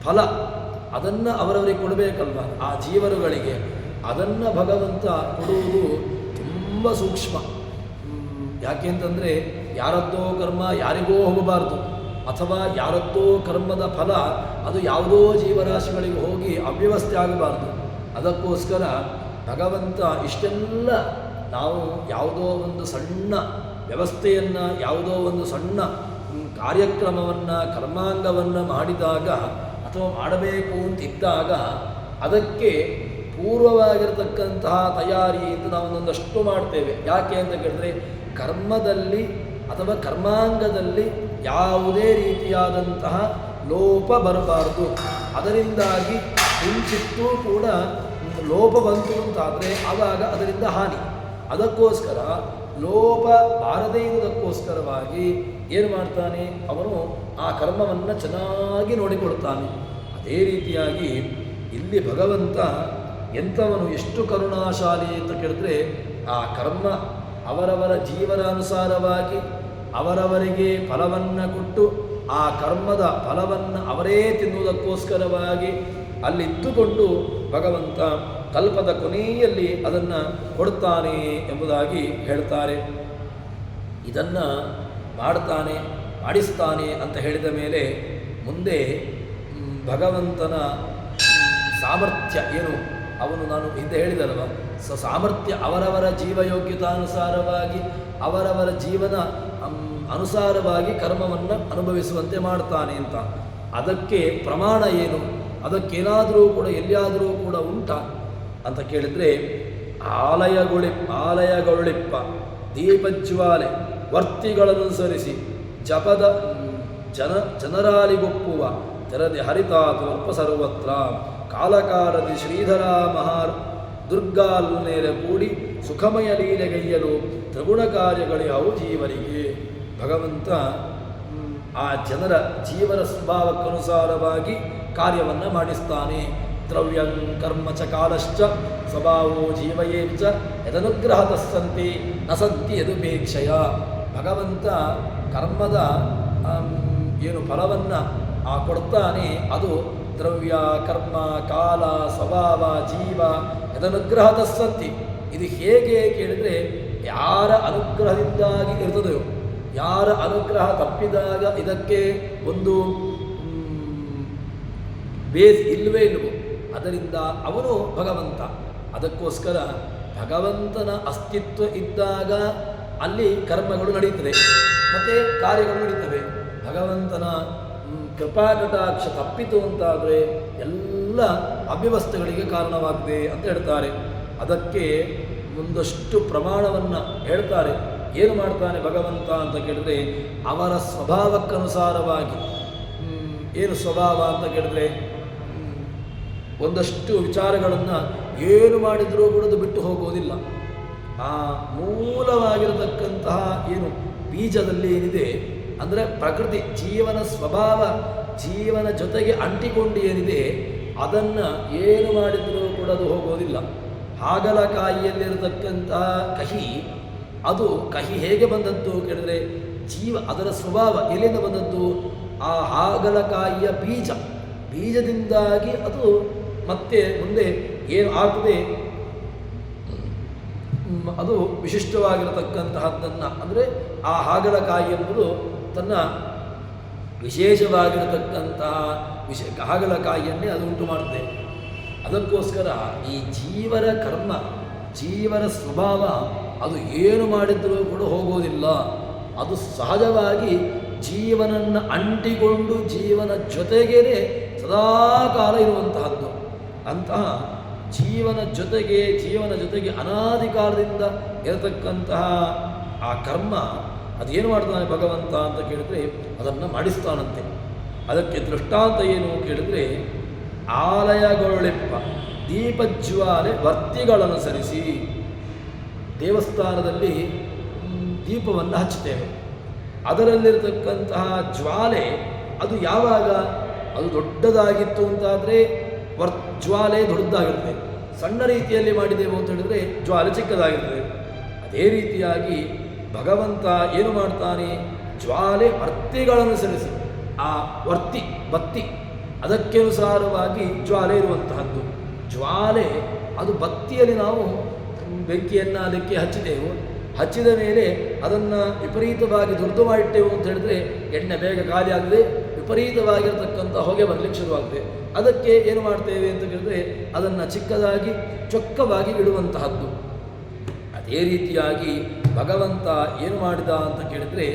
ಫಲ ಅದನ್ನು ಅವರವರಿಗೆ ಕೊಡಬೇಕಲ್ವ ಆ ಜೀವರುಗಳಿಗೆ. ಅದನ್ನು ಭಗವಂತ ಕೊಡುವುದು ತುಂಬ ಸೂಕ್ಷ್ಮ. ಯಾಕೆಂತಂದರೆ ಯಾರದ್ದೋ ಕರ್ಮ ಯಾರಿಗೋ ಹೋಗಬಾರ್ದು, ಅಥವಾ ಯಾರದ್ದೋ ಕರ್ಮದ ಫಲ ಅದು ಯಾವುದೋ ಜೀವರಾಶಿಗಳಿಗೆ ಹೋಗಿ ಅವ್ಯವಸ್ಥೆ ಆಗಬಾರ್ದು. ಅದಕ್ಕೋಸ್ಕರ ಭಗವಂತ ಇಷ್ಟೆಲ್ಲ ನಾವು ಯಾವುದೋ ಒಂದು ಸಣ್ಣ ವ್ಯವಸ್ಥೆಯನ್ನು, ಯಾವುದೋ ಒಂದು ಸಣ್ಣ ಕಾರ್ಯಕ್ರಮವನ್ನು, ಕರ್ಮಾಂಗವನ್ನು ಮಾಡಿದಾಗ ಅಥವಾ ಮಾಡಬೇಕು ಅಂತಿದ್ದಾಗ ಅದಕ್ಕೆ ಪೂರ್ವವಾಗಿರತಕ್ಕಂತಹ ತಯಾರಿ ಅಂತ ನಾವು ಒಂದಷ್ಟು ಮಾಡ್ತೇವೆ. ಯಾಕೆ ಅಂತ ಕೇಳಿದ್ರೆ ಕರ್ಮದಲ್ಲಿ ಅಥವಾ ಕರ್ಮಾಂಗದಲ್ಲಿ ಯಾವುದೇ ರೀತಿಯಾದಂತಹ ಲೋಪ ಬರಬಾರದು. ಅದರಿಂದಾಗಿ ಕಿಂಚಿತ್ತೂ ಕೂಡ ಲೋಪ ಬಂತು ಅಂತಾದರೆ ಆವಾಗ ಅದರಿಂದ ಹಾನಿ. ಅದಕ್ಕೋಸ್ಕರ ಲೋಪ ಬಾರದೇ ಇರುವುದಕ್ಕೋಸ್ಕರವಾಗಿ ಏನು ಮಾಡ್ತಾನೆ, ಅವನು ಆ ಕರ್ಮವನ್ನು ಚೆನ್ನಾಗಿ ನೋಡಿಕೊಳ್ತಾನೆ. ಅದೇ ರೀತಿಯಾಗಿ ಇಲ್ಲಿ ಭಗವಂತ ಎಂಥವನು, ಎಷ್ಟು ಕರುಣಾಶಾಲಿ ಅಂತ ಕೇಳಿದ್ರೆ, ಆ ಕರ್ಮ ಅವರವರ ಜೀವನ ಅನುಸಾರವಾಗಿ ಅವರವರಿಗೆ ಫಲವನ್ನು ಕೊಟ್ಟು ಆ ಕರ್ಮದ ಫಲವನ್ನು ಅವರೇ ತಿನ್ನುವುದಕ್ಕೋಸ್ಕರವಾಗಿ ಅಲ್ಲಿದ್ದುಕೊಂಡು ಭಗವಂತ ಕಲ್ಪದ ಕೊನೆಯಲ್ಲಿ ಅದನ್ನು ಕೊಡ್ತಾನೆ ಎಂಬುದಾಗಿ ಹೇಳ್ತಾರೆ. ಇದನ್ನು ಮಾಡ್ತಾನೆ, ಮಾಡಿಸ್ತಾನೆ ಅಂತ ಹೇಳಿದ ಮೇಲೆ ಮುಂದೆ ಭಗವಂತನ ಸಾಮರ್ಥ್ಯ ಏನು, ಅವನು ನಾನು ಹಿಂದೆ ಹೇಳಿದಲ್ವ, ಸಾಮರ್ಥ್ಯ ಅವರವರ ಜೀವಯೋಗ್ಯತಾನುಸಾರವಾಗಿ ಅವರವರ ಜೀವನ ಅನುಸಾರವಾಗಿ ಕರ್ಮವನ್ನು ಅನುಭವಿಸುವಂತೆ ಮಾಡ್ತಾನೆ ಅಂತ. ಅದಕ್ಕೆ ಪ್ರಮಾಣ ಏನು, ಅದಕ್ಕೇನಾದರೂ ಕೂಡ ಎಲ್ಲಿಯಾದರೂ ಕೂಡ ಉಂಟಾ ಅಂತ ಕೇಳಿದರೆ, ಆಲಯಗೊಳಿಪ್ಪ ದೀಪಜ್ವಾಲೆ ವರ್ತಿಗಳನ್ನನುಸರಿಸಿ ಜಪದ ಜನರಾಲಿಗೊಪ್ಪುವ ತೆರದಿ ಹರಿತಾತು ಅಲ್ಪ ಸರ್ವತ್ರ ಕಾಲಕಾಲದಿ ಶ್ರೀಧರ ಮಹಾರ್ ದುರ್ಗಾಲ್ನೇರೆ ಕೂಡಿ ಸುಖಮಯ ಲೀಲೆಗೈಯಲು ತ್ರಿಗುಣ ಕಾರ್ಯಗಳಿಹವು ಜೀವರಿಗೆ. ಭಗವಂತ ಆ ಜನರ ಜೀವನ ಸ್ವಭಾವಕ್ಕನುಸಾರವಾಗಿ ಕಾರ್ಯವನ್ನು ಮಾಡಿಸ್ತಾನೆ. ದ್ರವ್ಯಂ ಕರ್ಮ ಚ ಕಾಲಶ್ಚ ಸ್ವಭಾವೋ ಜೀವಯೇಚ ಯದನುಗ್ರಹತಸ್ಸಂತಿ ನ ಸಂತಿ ಯದುಪೇಕ್ಷಯ. ಭಗವಂತ ಕರ್ಮದ ಏನು ಫಲವನ್ನು ಕೊಡ್ತಾನೆ, ಅದು ದ್ರವ್ಯ ಕರ್ಮ ಕಾಲ ಸ್ವಭಾವ ಜೀವ ಯದನುಗ್ರಹತಸ್ಸಂತಿ. ಇದು ಹೇಗೆ ಕೇಳಿದರೆ, ಯಾರ ಅನುಗ್ರಹದಿಂದಾಗಿ ಇರ್ತದೆಯೋ, ಯಾರ ಅನುಗ್ರಹ ತಪ್ಪಿದಾಗ ಇದಕ್ಕೆ ಒಂದು ಬೇಸ್ ಇಲ್ಲವೇ ಇಲ್ಲವೋ, ಅದರಿಂದ ಅವನು ಭಗವಂತ. ಅದಕ್ಕೋಸ್ಕರ ಭಗವಂತನ ಅಸ್ತಿತ್ವ ಇದ್ದಾಗ ಅಲ್ಲಿ ಕರ್ಮಗಳು ನಡೀತದೆ ಮತ್ತು ಕಾರ್ಯಗಳು ನಡೀತವೆ. ಭಗವಂತನ ಕೃಪಾಕಟಾಕ್ಷ ತಪ್ಪಿತು ಅಂತಾದರೆ ಎಲ್ಲ ಅವ್ಯವಸ್ಥೆಗಳಿಗೆ ಕಾರಣವಾಗಿದೆ ಅಂತ ಹೇಳ್ತಾರೆ. ಅದಕ್ಕೆ ಒಂದಷ್ಟು ಪ್ರಮಾಣವನ್ನು ಹೇಳ್ತಾರೆ. ಏನು ಮಾಡ್ತಾನೆ ಭಗವಂತ ಅಂತ ಕೇಳಿದ್ರೆ, ಅವರ ಸ್ವಭಾವಕ್ಕನುಸಾರವಾಗಿ. ಏನು ಸ್ವಭಾವ ಅಂತ ಕೇಳಿದ್ರೆ, ಒಂದಷ್ಟು ವಿಚಾರಗಳನ್ನು ಏನು ಮಾಡಿದರೂ ಕೂಡ ಅದು ಬಿಟ್ಟು ಹೋಗುವುದಿಲ್ಲ. ಆ ಮೂಲವಾಗಿರತಕ್ಕಂತಹ ಏನು ಬೀಜದಲ್ಲಿ ಏನಿದೆ ಅಂದರೆ ಪ್ರಕೃತಿ ಜೀವನ ಸ್ವಭಾವ, ಜೀವನ ಜೊತೆಗೆ ಅಂಟಿಕೊಂಡು ಏನಿದೆ ಅದನ್ನು ಏನು ಮಾಡಿದರೂ ಕೂಡ ಅದು ಹೋಗೋದಿಲ್ಲ. ಹಾಗಲಕಾಯಿಯಲ್ಲಿರತಕ್ಕಂತಹ ಕಹಿ, ಅದು ಕಹಿ ಹೇಗೆ ಬಂದದ್ದು ಕೇಳಿದರೆ, ಅದರ ಸ್ವಭಾವ ಎಲ್ಲಿಂದ ಬಂದದ್ದು? ಆ ಹಾಗಲಕಾಯಿಯ ಬೀಜದಿಂದಾಗಿ ಅದು ಮತ್ತೆ ಮುಂದೆ ಏನು ಆಗ್ತದೆ, ಅದು ವಿಶಿಷ್ಟವಾಗಿರತಕ್ಕಂತಹದ್ದನ್ನು, ಅಂದರೆ ಆ ಹಾಗಲಕಾಯಿ ಎಂಬುದು ತನ್ನ ವಿಶೇಷವಾಗಿರತಕ್ಕಂತಹ ಹಾಗಲಕಾಯಿಯನ್ನೇ ಅದು ಉಂಟು ಮಾಡುತ್ತೆ. ಅದಕ್ಕೋಸ್ಕರ ಈ ಜೀವರ ಕರ್ಮ, ಜೀವನ ಸ್ವಭಾವ ಅದು ಏನು ಮಾಡಿದರೂ ಕೂಡ ಹೋಗೋದಿಲ್ಲ. ಅದು ಸಹಜವಾಗಿ ಜೀವನನ್ನು ಅಂಟಿಕೊಂಡು ಜೀವನ ಜೊತೆಗೇ ಸದಾಕಾಲ ಇರುವಂತಹದ್ದು. ಅಂತಹ ಜೀವನ ಜೊತೆಗೆ ಅನಾದಿ ಕಾಲದಿಂದ ಇರತಕ್ಕಂತಹ ಆ ಕರ್ಮ ಅದೇನು ಮಾಡ್ತಾನೆ ಭಗವಂತ ಅಂತ ಕೇಳಿದರೆ, ಅದನ್ನು ಮಾಡಿಸ್ತಾನಂತೆ. ಅದಕ್ಕೆ ದೃಷ್ಟಾಂತ ಏನು ಕೇಳಿದರೆ, ಆಲಯಗೊಳಿಪ್ಪ ದೀಪಜ್ವಾಲೆ ವರ್ತಿಗಳನ್ನು ಸರಿಸಿ. ದೇವಸ್ಥಾನದಲ್ಲಿ ದೀಪವನ್ನು ಹಚ್ಚುತ್ತೇವೆ, ಅದರಲ್ಲಿರತಕ್ಕಂತಹ ಜ್ವಾಲೆ ಅದು ಯಾವಾಗ ಅದು ದೊಡ್ಡದಾಗಿತ್ತು ಅಂತಾದರೆ ಜ್ವಾಲೆ ದೊಡ್ಡದಾಗಿರ್ತದೆ. ಸಣ್ಣ ರೀತಿಯಲ್ಲಿ ಮಾಡಿದೆವು ಅಂತ ಹೇಳಿದರೆ ಜ್ವಾಲೆ ಚಿಕ್ಕದಾಗಿರ್ತದೆ. ಅದೇ ರೀತಿಯಾಗಿ ಭಗವಂತ ಏನು ಮಾಡ್ತಾನೆ, ಜ್ವಾಲೆ ವರ್ತಿಗಳನ್ನು ಸರಿಸಿ. ಆ ಬತ್ತಿ ಅದಕ್ಕೆ ಅನುಸಾರವಾಗಿ ಜ್ವಾಲೆ ಇರುವಂತಹದ್ದು. ಜ್ವಾಲೆ ಅದು ಬತ್ತಿಯಲ್ಲಿ ನಾವು ಬೆಂಕಿಯನ್ನು ಅದಕ್ಕೆ ಹಚ್ಚಿದ ಮೇಲೆ ಅದನ್ನು ವಿಪರೀತವಾಗಿ ದುರ್ದು ಮಾಡಿಟ್ಟೆವು ಅಂತ ಹೇಳಿದ್ರೆ ಎಣ್ಣೆ ಬೇಗ ಖಾಲಿ ಆಗದೆ ವಿಪರೀತವಾಗಿರತಕ್ಕಂಥ ಹೊಗೆ ಬರಲಿಕ್ಕೆ ಶುರುವಾಗ್ತದೆ. ಅದಕ್ಕೆ ಏನು ಮಾಡ್ತೇವೆ ಅಂತ ಕೇಳಿದ್ರೆ, ಅದನ್ನು ಚಿಕ್ಕದಾಗಿ ಚೊಕ್ಕವಾಗಿ ಇಡುವಂತಹದ್ದು. ಅದೇ ರೀತಿಯಾಗಿ ಭಗವಂತ ಏನು ಮಾಡಿದ ಅಂತ ಕೇಳಿದರೆ,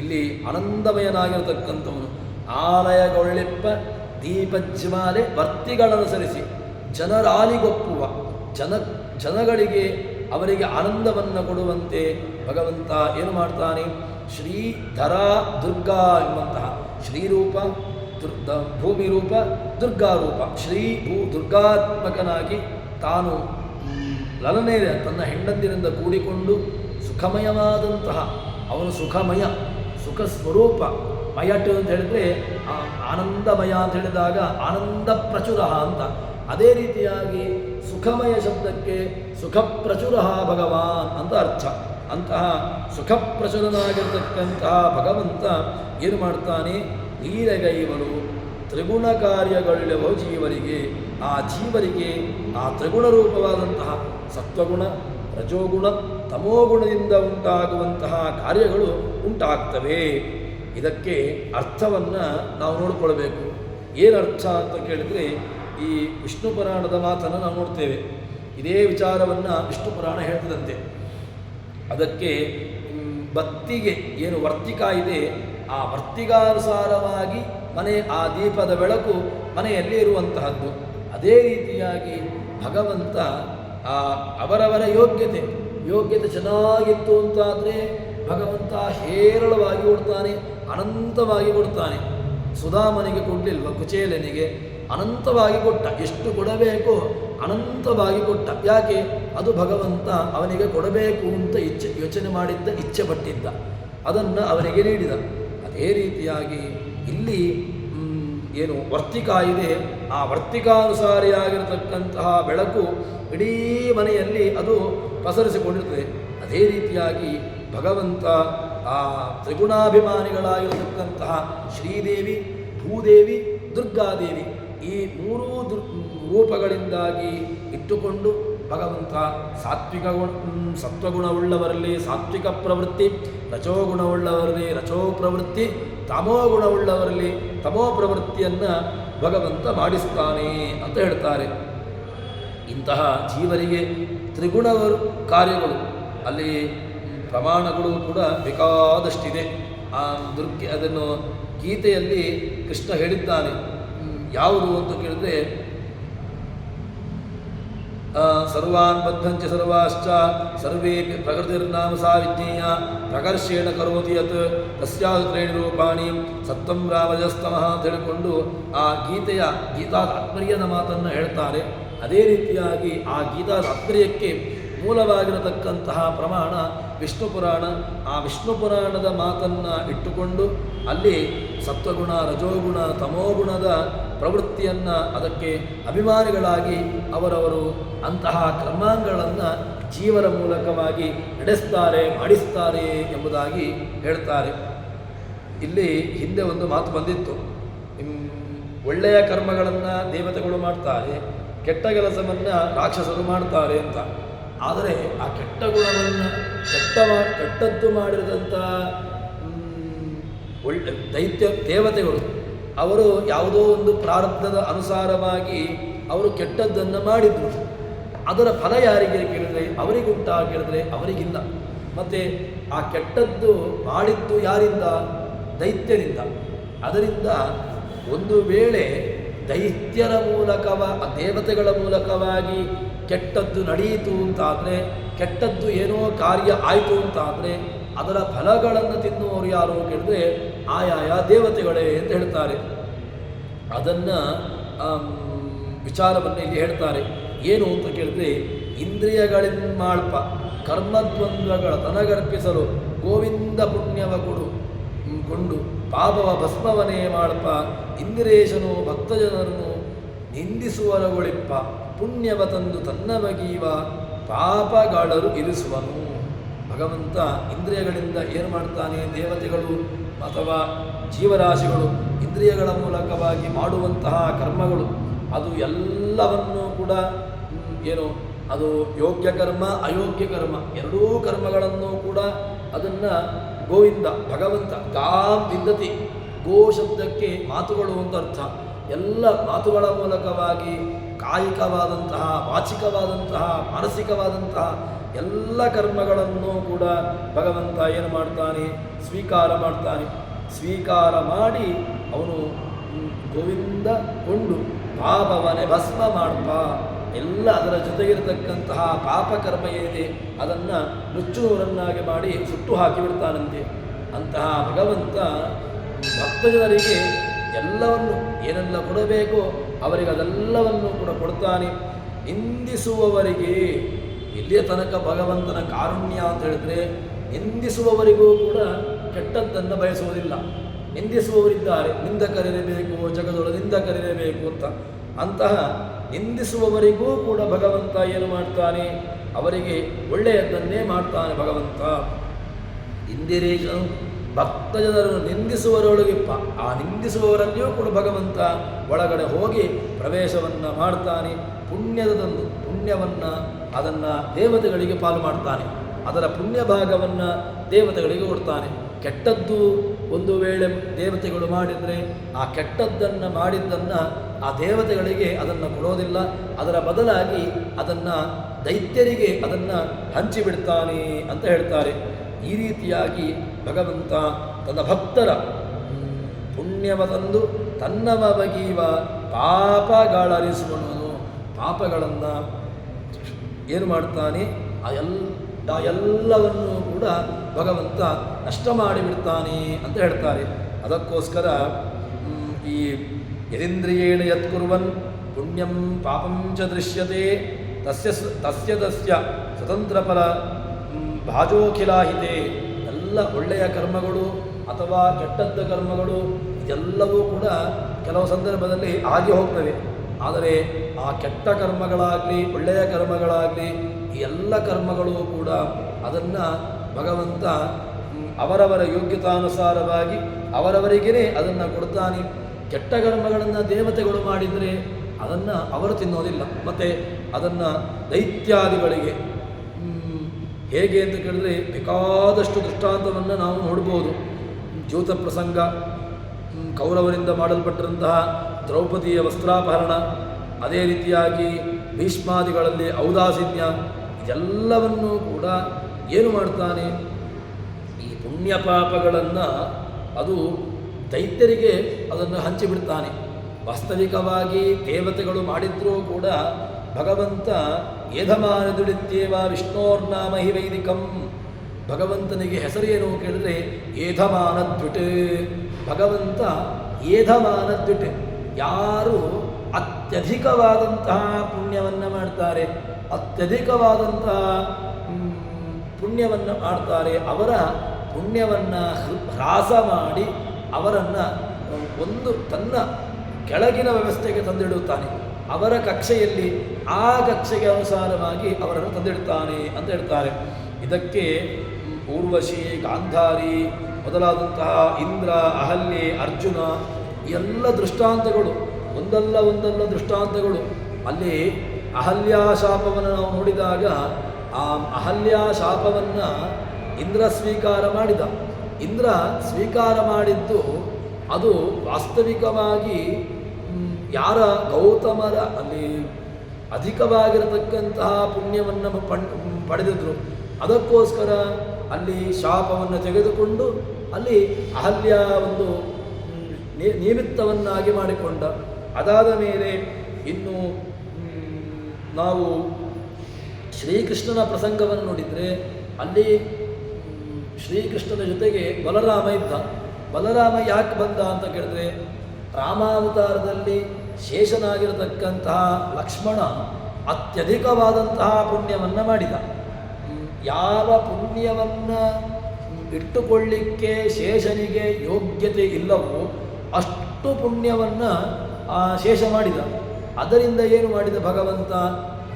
ಇಲ್ಲಿ ಆನಂದಮಯನಾಗಿರತಕ್ಕಂಥವನು. ಆಲಯಗೊಳ್ಳಿಪ್ಪ ದೀಪಜ್ವಾಲೆ ವರ್ತಿಗಳನ್ನು ಸರಿಸಿ ಜನರಾಲಿಗೊಪ್ಪುವ, ಜನಗಳಿಗೆ ಅವರಿಗೆ ಆನಂದವನ್ನು ಕೊಡುವಂತೆ ಭಗವಂತ ಏನು ಮಾಡ್ತಾನೆ? ಶ್ರೀಧರ ದುರ್ಗಾ ಎಂಬಂತಹ ಶ್ರೀರೂಪ, ಭೂಮಿ ರೂಪ, ದುರ್ಗಾ ರೂಪ, ಶ್ರೀ ದುರ್ಗಾತ್ಮಕನಾಗಿ ತಾನು ಲಲನೆ ತನ್ನ ಹೆಂಡಂದಿರಿಂದ ಕೂಡಿಕೊಂಡು ಸುಖಮಯವಾದಂತಹ ಅವನು ಸುಖಮಯ, ಸುಖ ಸ್ವರೂಪ. ಮಯಟ್ ಅಂತ ಹೇಳಿದ್ರೆ ಆನಂದಮಯ ಅಂತ ಹೇಳಿದಾಗ ಆನಂದ ಪ್ರಚುರ ಅಂತ. ಅದೇ ರೀತಿಯಾಗಿ ಸುಖಮಯ ಶಬ್ದಕ್ಕೆ ಸುಖಪ್ರಚುರ ಭಗವಾನ್ ಅಂತ ಅರ್ಥ. ಅಂತಹ ಸುಖಪ್ರಚುರನಾಗಿರ್ತಕ್ಕಂತಹ ಭಗವಂತ ಏನು ಮಾಡ್ತಾನೆ? ನೀರಗೈವಲು ತ್ರಿಗುಣ ಕಾರ್ಯಗಳುಳ್ಳವ ಜೀವರಿಗೆ, ಆ ಜೀವರಿಗೆ ಆ ತ್ರಿಗುಣ ರೂಪವಾದಂತಹ ಸತ್ವಗುಣ, ರಜೋಗುಣ, ತಮೋಗುಣದಿಂದ ಉಂಟಾಗುವಂತಹ ಕಾರ್ಯಗಳು ಉಂಟಾಗ್ತವೆ. ಇದಕ್ಕೆ ಅರ್ಥವನ್ನು ನಾವು ನೋಡಿಕೊಳ್ಬೇಕು. ಏನು ಅರ್ಥ ಅಂತ ಕೇಳಿದರೆ, ಈ ವಿಷ್ಣು ಪುರಾಣದ ಮಾತನ್ನು ನಾವು ನೋಡ್ತೇವೆ. ಇದೇ ವಿಚಾರವನ್ನು ವಿಷ್ಣು ಪುರಾಣ ಹೇಳ್ತದಂತೆ. ಅದಕ್ಕೆ ಬತ್ತಿಗೆ ಏನು ವರ್ತಿಕ ಇದೆ, ಆ ವರ್ತಿಕಾನುಸಾರವಾಗಿ ಆ ದೀಪದ ಬೆಳಕು ಮನೆಯಲ್ಲಿ ಇರುವಂತಹದ್ದು. ಅದೇ ರೀತಿಯಾಗಿ ಭಗವಂತ ಅವರವರ ಯೋಗ್ಯತೆ ಚೆನ್ನಾಗಿತ್ತು ಅಂತಾದರೆ ಭಗವಂತ ಹೇರಳವಾಗಿ ಕೊಡ್ತಾನೆ, ಅನಂತವಾಗಿ ಕೊಡ್ತಾನೆ. ಸುಧಾಮನಿಗೆ ಕೊಡಲಿಲ್ವ? ಕುಚೇಲನಿಗೆ ಅನಂತವಾಗಿ ಕೊಟ್ಟ. ಎಷ್ಟು ಕೊಡಬೇಕೋ ಅನಂತವಾಗಿ ಕೊಟ್ಟ. ಯಾಕೆ? ಅದು ಭಗವಂತ ಅವನಿಗೆ ಕೊಡಬೇಕು ಅಂತ ಯೋಚನೆ ಮಾಡಿದ್ದ, ಇಚ್ಛೆ ಪಟ್ಟಿದ್ದ, ಅದನ್ನು ಅವನಿಗೆ ನೀಡಿದ. ಅದೇ ರೀತಿಯಾಗಿ ಇಲ್ಲಿ ಏನು ವರ್ತಿಕ ಇದೆ, ಆ ವರ್ತಿಕಾನುಸಾರಿಯಾಗಿರತಕ್ಕಂತಹ ಬೆಳಕು ಇಡೀ ಮನೆಯಲ್ಲಿ ಅದು ಪಸರಿಸಿಕೊಂಡಿರ್ತದೆ. ಅದೇ ರೀತಿಯಾಗಿ ಭಗವಂತ ಆ ತ್ರಿಗುಣಾಭಿಮಾನಿಗಳಾಗಿರತಕ್ಕಂತಹ ಶ್ರೀದೇವಿ, ಭೂದೇವಿ, ದುರ್ಗಾದೇವಿ ಈ ಮೂರೂ ರೂಪಗಳಿಂದಾಗಿ ಇಟ್ಟುಕೊಂಡು ಭಗವಂತ ಸತ್ವಗುಣವುಳ್ಳವರಲ್ಲಿ ಸಾತ್ವಿಕ ಪ್ರವೃತ್ತಿ, ರಜೋಗುಣವುಳ್ಳವರಲ್ಲಿ ರಜೋ ಪ್ರವೃತ್ತಿ, ತಮೋಗುಣವುಳ್ಳವರಲ್ಲಿ ತಮೋ ಪ್ರವೃತ್ತಿಯನ್ನು ಭಗವಂತ ಮಾಡಿಸ್ತಾನೆ ಅಂತ ಹೇಳ್ತಾರೆ. ಇಂತಹ ಜೀವರಿಗೆ ತ್ರಿಗುಣ ಕಾರ್ಯಗಳು ಅಲ್ಲಿ ಪ್ರಮಾಣಗಳು ಕೂಡ ಬೇಕಾದಷ್ಟಿದೆ. ಅದನ್ನು ಗೀತೆಯಲ್ಲಿ ಕೃಷ್ಣ ಹೇಳಿದ್ದಾನೆ. ಯಾವುದು ಅಂತ ಕೇಳಿದ್ರೆ, ಸರ್ವಾನ್ ಬದ್ಧಂಚ ಸರ್ವಾಶ್ಚ ಸರ್ವೇ ಪ್ರಕೃತಿರ್ನಾಮ ಸಾ ವಿಜ್ಞೇಯ ಪ್ರಕರ್ಷೇಣ ಕರೋತಿ ಯತ್ ತಸ್ಯಾತ್ರೇಣಿ ರೂಪಾಣಿ ಸತ್ವಂ ರಾಮಜಸ್ತಮಃ ಅಂತ ಹೇಳಿಕೊಂಡು ಆ ಗೀತಾ ತಾತ್ಪರ್ಯದ ಮಾತನ್ನು ಹೇಳ್ತಾರೆ. ಅದೇ ರೀತಿಯಾಗಿ ಆ ಗೀತಾ ತಾತ್ಪರ್ಯಕ್ಕೆ ಮೂಲವಾಗಿರತಕ್ಕಂತಹ ಪ್ರಮಾಣ ವಿಷ್ಣು ಪುರಾಣ. ಆ ವಿಷ್ಣು ಪುರಾಣದ ಮಾತನ್ನು ಇಟ್ಟುಕೊಂಡು ಅಲ್ಲಿ ಸತ್ವಗುಣ, ರಜೋಗುಣ, ತಮೋಗುಣದ ಪ್ರವೃತ್ತಿಯನ್ನು ಅದಕ್ಕೆ ಅಭಿಮಾನಿಗಳಾಗಿ ಅವರವರು ಅಂತಹ ಕರ್ಮಾಂಗಗಳನ್ನು ಜೀವನ ಮೂಲಕವಾಗಿ ನಡೆಸ್ತಾರೆ, ಮಾಡಿಸ್ತಾರೆ ಎಂಬುದಾಗಿ ಹೇಳ್ತಾರೆ. ಇಲ್ಲಿ ಹಿಂದೆ ಒಂದು ಮಾತು ಬಂದಿತ್ತು, ಒಳ್ಳೆಯ ಕರ್ಮಗಳನ್ನು ದೇವತೆಗಳು ಮಾಡ್ತಾರೆ, ಕೆಟ್ಟ ಕೆಲಸವನ್ನು ರಾಕ್ಷಸರು ಮಾಡ್ತಾರೆ ಅಂತ. ಆದರೆ ಆ ಕೆಟ್ಟ ಗುಣವನ್ನು ಕೆಟ್ಟದ್ದು ಮಾಡಿದಂಥ ದೇವತೆಗಳು ಅವರು ಯಾವುದೋ ಒಂದು ಪ್ರಾರಬ್ಧದ ಅನುಸಾರವಾಗಿ ಅವರು ಕೆಟ್ಟದ್ದನ್ನು ಮಾಡಿದರು. ಅದರ ಫಲ ಯಾರಿಗೆ ಕೇಳಿದ್ರೆ ಅವರಿಗುಂಟಾ ಕೇಳಿದ್ರೆ ಅವರಿಗಿಲ್ಲ. ಮತ್ತು ಆ ಕೆಟ್ಟದ್ದು ಮಾಡಿದ್ದು ಯಾರಿಂದ? ದೈತ್ಯರಿಂದ. ಅದರಿಂದ ಒಂದು ವೇಳೆ ದೈತ್ಯರ ದೇವತೆಗಳ ಮೂಲಕವಾಗಿ ಕೆಟ್ಟದ್ದು ನಡೆಯಿತು ಅಂತಾದರೆ, ಕೆಟ್ಟದ್ದು ಏನೋ ಕಾರ್ಯ ಆಯಿತು ಅಂತಾದರೆ ಅದರ ಫಲಗಳನ್ನು ತಿನ್ನುವವರು ಯಾರು ಕೇಳಿದ್ರೆ ಆಯಾಯ ದೇವತೆಗಳೇ ಅಂತ ಹೇಳ್ತಾರೆ. ಅದನ್ನು ವಿಚಾರವನ್ನು ಇಲ್ಲಿ ಹೇಳ್ತಾರೆ. ಏನು ಅಂತ ಕೇಳಿದ್ರೆ, ಇಂದ್ರಿಯಗಳಿನ್ಮಾಳ್ಪ ಕರ್ಮದ್ವಂದ್ವಗಳ ತನಗರ್ಪಿಸಲು ಗೋವಿಂದ ಪುಣ್ಯವ ಕೊಂಡು ಪಾಪವ ಭಸ್ಮವನೇ ಮಾಡ್ಪ ಇಂದಿರೇಶನು ಭಕ್ತಜನರನ್ನು ನಿಂದಿಸುವರಗೊಳಿಪ್ಪ ಪುಣ್ಯವ ತಂದು ತನ್ನ ಬಗೀವ ಪಾಪಗಳರು ಇರಿಸುವನು. ಭಗವಂತ ಇಂದ್ರಿಯಗಳಿಂದ ಏನು ಮಾಡ್ತಾನೆ? ದೇವತೆಗಳು ಅಥವಾ ಜೀವರಾಶಿಗಳು ಇಂದ್ರಿಯಗಳ ಮೂಲಕವಾಗಿ ಮಾಡುವಂತಹ ಕರ್ಮಗಳು ಅದು ಎಲ್ಲವನ್ನೂ ಕೂಡ ಅದು ಯೋಗ್ಯ ಕರ್ಮ, ಅಯೋಗ್ಯ ಕರ್ಮ ಎರಡೂ ಕರ್ಮಗಳನ್ನು ಕೂಡ ಅದನ್ನು ಗೋವಿಂದ ಭಗವಂತ ಗಾಂ ವಿಂದತಿ, ಗೋ ಶಬ್ದಕ್ಕೆ ಮಾತುಗಳು ಅಂತ ಅರ್ಥ. ಎಲ್ಲ ಮಾತುಗಳ ಮೂಲಕವಾಗಿ ಕಾಯಿಕವಾದಂತಹ, ವಾಚಿಕವಾದಂತಹ, ಮಾನಸಿಕವಾದಂತಹ ಎಲ್ಲ ಕರ್ಮಗಳನ್ನು ಕೂಡ ಭಗವಂತ ಏನು ಮಾಡ್ತಾನೆ? ಸ್ವೀಕಾರ ಮಾಡ್ತಾನೆ. ಸ್ವೀಕಾರ ಮಾಡಿ ಅವನು ಗೋವಿಂದ ಕೊಂಡು ಪಾಪವನೆ ಭಸ್ಮ ಮಾಡ್ಪ ಎಲ್ಲ ಅದರ ಜೊತೆಗಿರತಕ್ಕಂತಹ ಪಾಪಕರ್ಮ ಏನಿದೆ ಅದನ್ನು ನುಚ್ಚುನೂರನ್ನಾಗಿ ಮಾಡಿ ಸುಟ್ಟು ಹಾಕಿಬಿಡ್ತಾನಂತೆ. ಅಂತಹ ಭಗವಂತ ಭಕ್ತಜನರಿಗೆ ಎಲ್ಲವನ್ನು ಏನೆಲ್ಲ ಕೊಡಬೇಕೋ ಅವರಿಗೆ ಅದೆಲ್ಲವನ್ನು ಕೂಡ ಕೊಡ್ತಾನೆ. ನಿಂದಿಸುವವರಿಗೆ ಇಲ್ಲಿಯ ತನಕ ಭಗವಂತನ ಕಾರುಣ್ಯ ಅಂತ ಹೇಳಿದ್ರೆ ನಿಂದಿಸುವವರಿಗೂ ಕೂಡ ಕೆಟ್ಟದ್ದನ್ನು ಬಯಸುವುದಿಲ್ಲ. ನಿಂದಿಸುವವರಿದ್ದಾರೆ, ನಿಂದಕರಿರಬೇಕು ಜಗದೊಳ ನಿಂದಕರಿರಬೇಕು ಅಂತ. ಅಂತಹ ನಿಂದಿಸುವವರಿಗೂ ಕೂಡ ಭಗವಂತ ಏನು ಮಾಡ್ತಾನೆ, ಅವರಿಗೆ ಒಳ್ಳೆಯದನ್ನೇ ಮಾಡ್ತಾನೆ ಭಗವಂತ. ಇಂದಿರೇಶನು ಭಕ್ತ ಜನರನ್ನು ನಿಂದಿಸುವವರೊಳಗೆ ಆ ನಿಂದಿಸುವವರಲ್ಲಿಯೂ ಕೂಡ ಭಗವಂತ ಒಳಗಡೆ ಹೋಗಿ ಪ್ರವೇಶವನ್ನು ಮಾಡ್ತಾನೆ. ಪುಣ್ಯವನ್ನು ಅದನ್ನು ದೇವತೆಗಳಿಗೆ ಪಾಲು ಮಾಡ್ತಾನೆ. ಅದರ ಪುಣ್ಯ ಭಾಗವನ್ನು ದೇವತೆಗಳಿಗೆ ಕೊಡ್ತಾನೆ. ಕೆಟ್ಟದ್ದು ಒಂದು ವೇಳೆ ದೇವತೆಗಳು ಮಾಡಿದರೆ ಆ ಕೆಟ್ಟದ್ದನ್ನು ಮಾಡಿದ್ದನ್ನು ಆ ದೇವತೆಗಳಿಗೆ ಅದನ್ನು ಕೊಡೋದಿಲ್ಲ. ಅದರ ಬದಲಾಗಿ ಅದನ್ನು ದೈತ್ಯರಿಗೆ ಅದನ್ನು ಹಂಚಿಬಿಡ್ತಾನೆ ಅಂತ ಹೇಳ್ತಾರೆ. ಈ ರೀತಿಯಾಗಿ ಭಗವಂತ ತನ್ನ ಭಕ್ತರ ಪುಣ್ಯವ ತಂದು ತನ್ನವ ಬಗೆಯುವ ಪಾಪಗಳರಿಸುವನು. ಪಾಪಗಳನ್ನು ಏನು ಮಾಡ್ತಾನೆ, ಆ ಎಲ್ಲವನ್ನೂ ಕೂಡ ಭಗವಂತ ನಷ್ಟ ಮಾಡಿಬಿಡ್ತಾನೆ ಅಂತ ಹೇಳ್ತಾರೆ. ಅದಕ್ಕೋಸ್ಕರ ಈ ಯದಿಂದ್ರಿಯೇಣ ಯತ್ಕುರ್ವನ್ ಪುಣ್ಯಂ ಪಾಪಂ ಚ ದೃಶ್ಯತೆ ತಸ್ಯ ಸ್ವತಂತ್ರ ಫಲ ಭಾಜೋಖಿಲಾಹಿತೆ. ಎಲ್ಲ ಒಳ್ಳೆಯ ಕರ್ಮಗಳು ಅಥವಾ ಕೆಟ್ಟದ್ದ ಕರ್ಮಗಳು ಇದೆಲ್ಲವೂ ಕೂಡ ಕೆಲವು ಸಂದರ್ಭದಲ್ಲಿ ಆಗಿ ಹೋಗ್ತವೆ. ಆದರೆ ಆ ಕೆಟ್ಟ ಕರ್ಮಗಳಾಗಲಿ ಒಳ್ಳೆಯ ಕರ್ಮಗಳಾಗಲಿ ಈ ಎಲ್ಲ ಕರ್ಮಗಳು ಕೂಡ ಅದನ್ನು ಭಗವಂತ ಅವರವರ ಯೋಗ್ಯತಾನುಸಾರವಾಗಿ ಅವರವರಿಗೇ ಅದನ್ನು ಕೊಡ್ತಾನೆ. ಕೆಟ್ಟ ಕರ್ಮಗಳನ್ನು ದೇವತೆಗಳು ಮಾಡಿದರೆ ಅದನ್ನು ಅವರು ತಿನ್ನೋದಿಲ್ಲ. ಮತ್ತು ಅದನ್ನು ದೈತ್ಯಾದಿಗಳಿಗೆ ಹೇಗೆ ಅಂತ ಕೇಳಿದ್ರೆ ಬೇಕಾದಷ್ಟು ದೃಷ್ಟಾಂತವನ್ನು ನಾವು ನೋಡ್ಬೋದು. ಜ್ಯೋತ ಪ್ರಸಂಗ, ಕೌರವರಿಂದ ಮಾಡಲ್ಪಟ್ಟಿರುವಂತಹ ದ್ರೌಪದಿಯ ವಸ್ತ್ರಾಪಹರಣ, ಅದೇ ರೀತಿಯಾಗಿ ಭೀಷ್ಮಾದಿಗಳಲ್ಲಿ ಔದಾಸೀನ್ಯ, ಇದೆಲ್ಲವನ್ನೂ ಕೂಡ ಏನು ಮಾಡ್ತಾನೆ, ಈ ಪುಣ್ಯ ಪಾಪಗಳನ್ನು ಅದು ದೈತ್ಯರಿಗೆ ಅದನ್ನು ಹಂಚಿಬಿಡ್ತಾನೆ. ವಾಸ್ತವಿಕವಾಗಿ ದೇವತೆಗಳು ಮಾಡಿದ್ರೂ ಕೂಡ ಭಗವಂತ ಏಧಮಾನ ದುಡಿತ್ಯೇವ ವಿಷ್ಣೋರ್ನಾಮ ಹಿ ವೈದಿಕಂ. ಭಗವಂತನಿಗೆ ಹೆಸರೇನು ಕೇಳಿದ್ರೆ ಏಧಮಾನದ್ವಿಟ್. ಭಗವಂತ ಏಧಮಾನದ್ವಿಟ್, ಯಾರು ಅತ್ಯಧಿಕವಾದಂತಹ ಪುಣ್ಯವನ್ನು ಮಾಡ್ತಾರೆ, ಅತ್ಯಧಿಕವಾದಂತಹ ಪುಣ್ಯವನ್ನು ಮಾಡ್ತಾರೆ, ಅವರ ಪುಣ್ಯವನ್ನು ಹ್ರಾಸ ಮಾಡಿ ಅವರನ್ನು ಒಂದು ತನ್ನ ಕೆಳಗಿನ ವ್ಯವಸ್ಥೆಗೆ ತಂದಿಡುತ್ತಾನೆ. ಅವರ ಕಕ್ಷೆಯಲ್ಲಿ ಆ ಕಕ್ಷೆಗೆ ಅನುಸಾರವಾಗಿ ಅವರನ್ನು ತಂದಿಡ್ತಾನೆ ಅಂತ ಹೇಳ್ತಾರೆ. ಇದಕ್ಕೆ ಊರ್ವಶಿ, ಗಾಂಧಾರಿ ಮೊದಲಾದಂತಹ ಇಂದ್ರ, ಅಹಲ್ಯೆ, ಅರ್ಜುನ ಎಲ್ಲ ದೃಷ್ಟಾಂತಗಳು ಒಂದಲ್ಲ ದೃಷ್ಟಾಂತಗಳು. ಅಲ್ಲಿ ಅಹಲ್ಯಾ ಶಾಪವನ್ನು ನಾವು ನೋಡಿದಾಗ ಆ ಅಹಲ್ಯಾ ಶಾಪವನ್ನು ಇಂದ್ರ ಸ್ವೀಕಾರ ಮಾಡಿದ. ಇಂದ್ರ ಸ್ವೀಕಾರ ಮಾಡಿದ್ದು ಅದು ವಾಸ್ತವಿಕವಾಗಿ ಯಾರ ಗೌತಮರ ಅಲ್ಲಿ ಅಧಿಕವಾಗಿರತಕ್ಕಂತಹ ಪುಣ್ಯವನ್ನು ಪಡೆದಿದ್ರು. ಅದಕ್ಕೋಸ್ಕರ ಅಲ್ಲಿ ಶಾಪವನ್ನು ತೆಗೆದುಕೊಂಡು ಅಲ್ಲಿ ಅಹಲ್ಯ ಒಂದು ನಿಮಿತ್ತವನ್ನಾಗಿ ಮಾಡಿಕೊಂಡ. ಅದಾದ ಮೇಲೆ ಇನ್ನು ನಾವು ಶ್ರೀಕೃಷ್ಣನ ಪ್ರಸಂಗವನ್ನು ನೋಡಿದರೆ ಅಲ್ಲಿ ಶ್ರೀಕೃಷ್ಣನ ಜೊತೆಗೆ ಬಲರಾಮ ಇದ್ದ. ಬಲರಾಮ ಯಾಕೆ ಬಂದ ಅಂತ ಕೇಳಿದ್ರೆ, ರಾಮಾವತಾರದಲ್ಲಿ ಶೇಷನಾಗಿರತಕ್ಕಂತಹ ಲಕ್ಷ್ಮಣ ಅತ್ಯಧಿಕವಾದಂತಹ ಪುಣ್ಯವನ್ನು ಮಾಡಿದ. ಯಾವ ಪುಣ್ಯವನ್ನು ಇಟ್ಟುಕೊಳ್ಳಿಕ್ಕೆ ಶೇಷನಿಗೆ ಯೋಗ್ಯತೆ ಇಲ್ಲವೋ ಅಷ್ಟು ಪುಣ್ಯವನ್ನು ಆ ಶೇಷ ಮಾಡಿದ. ಅದರಿಂದ ಏನು ಮಾಡಿದ ಭಗವಂತ,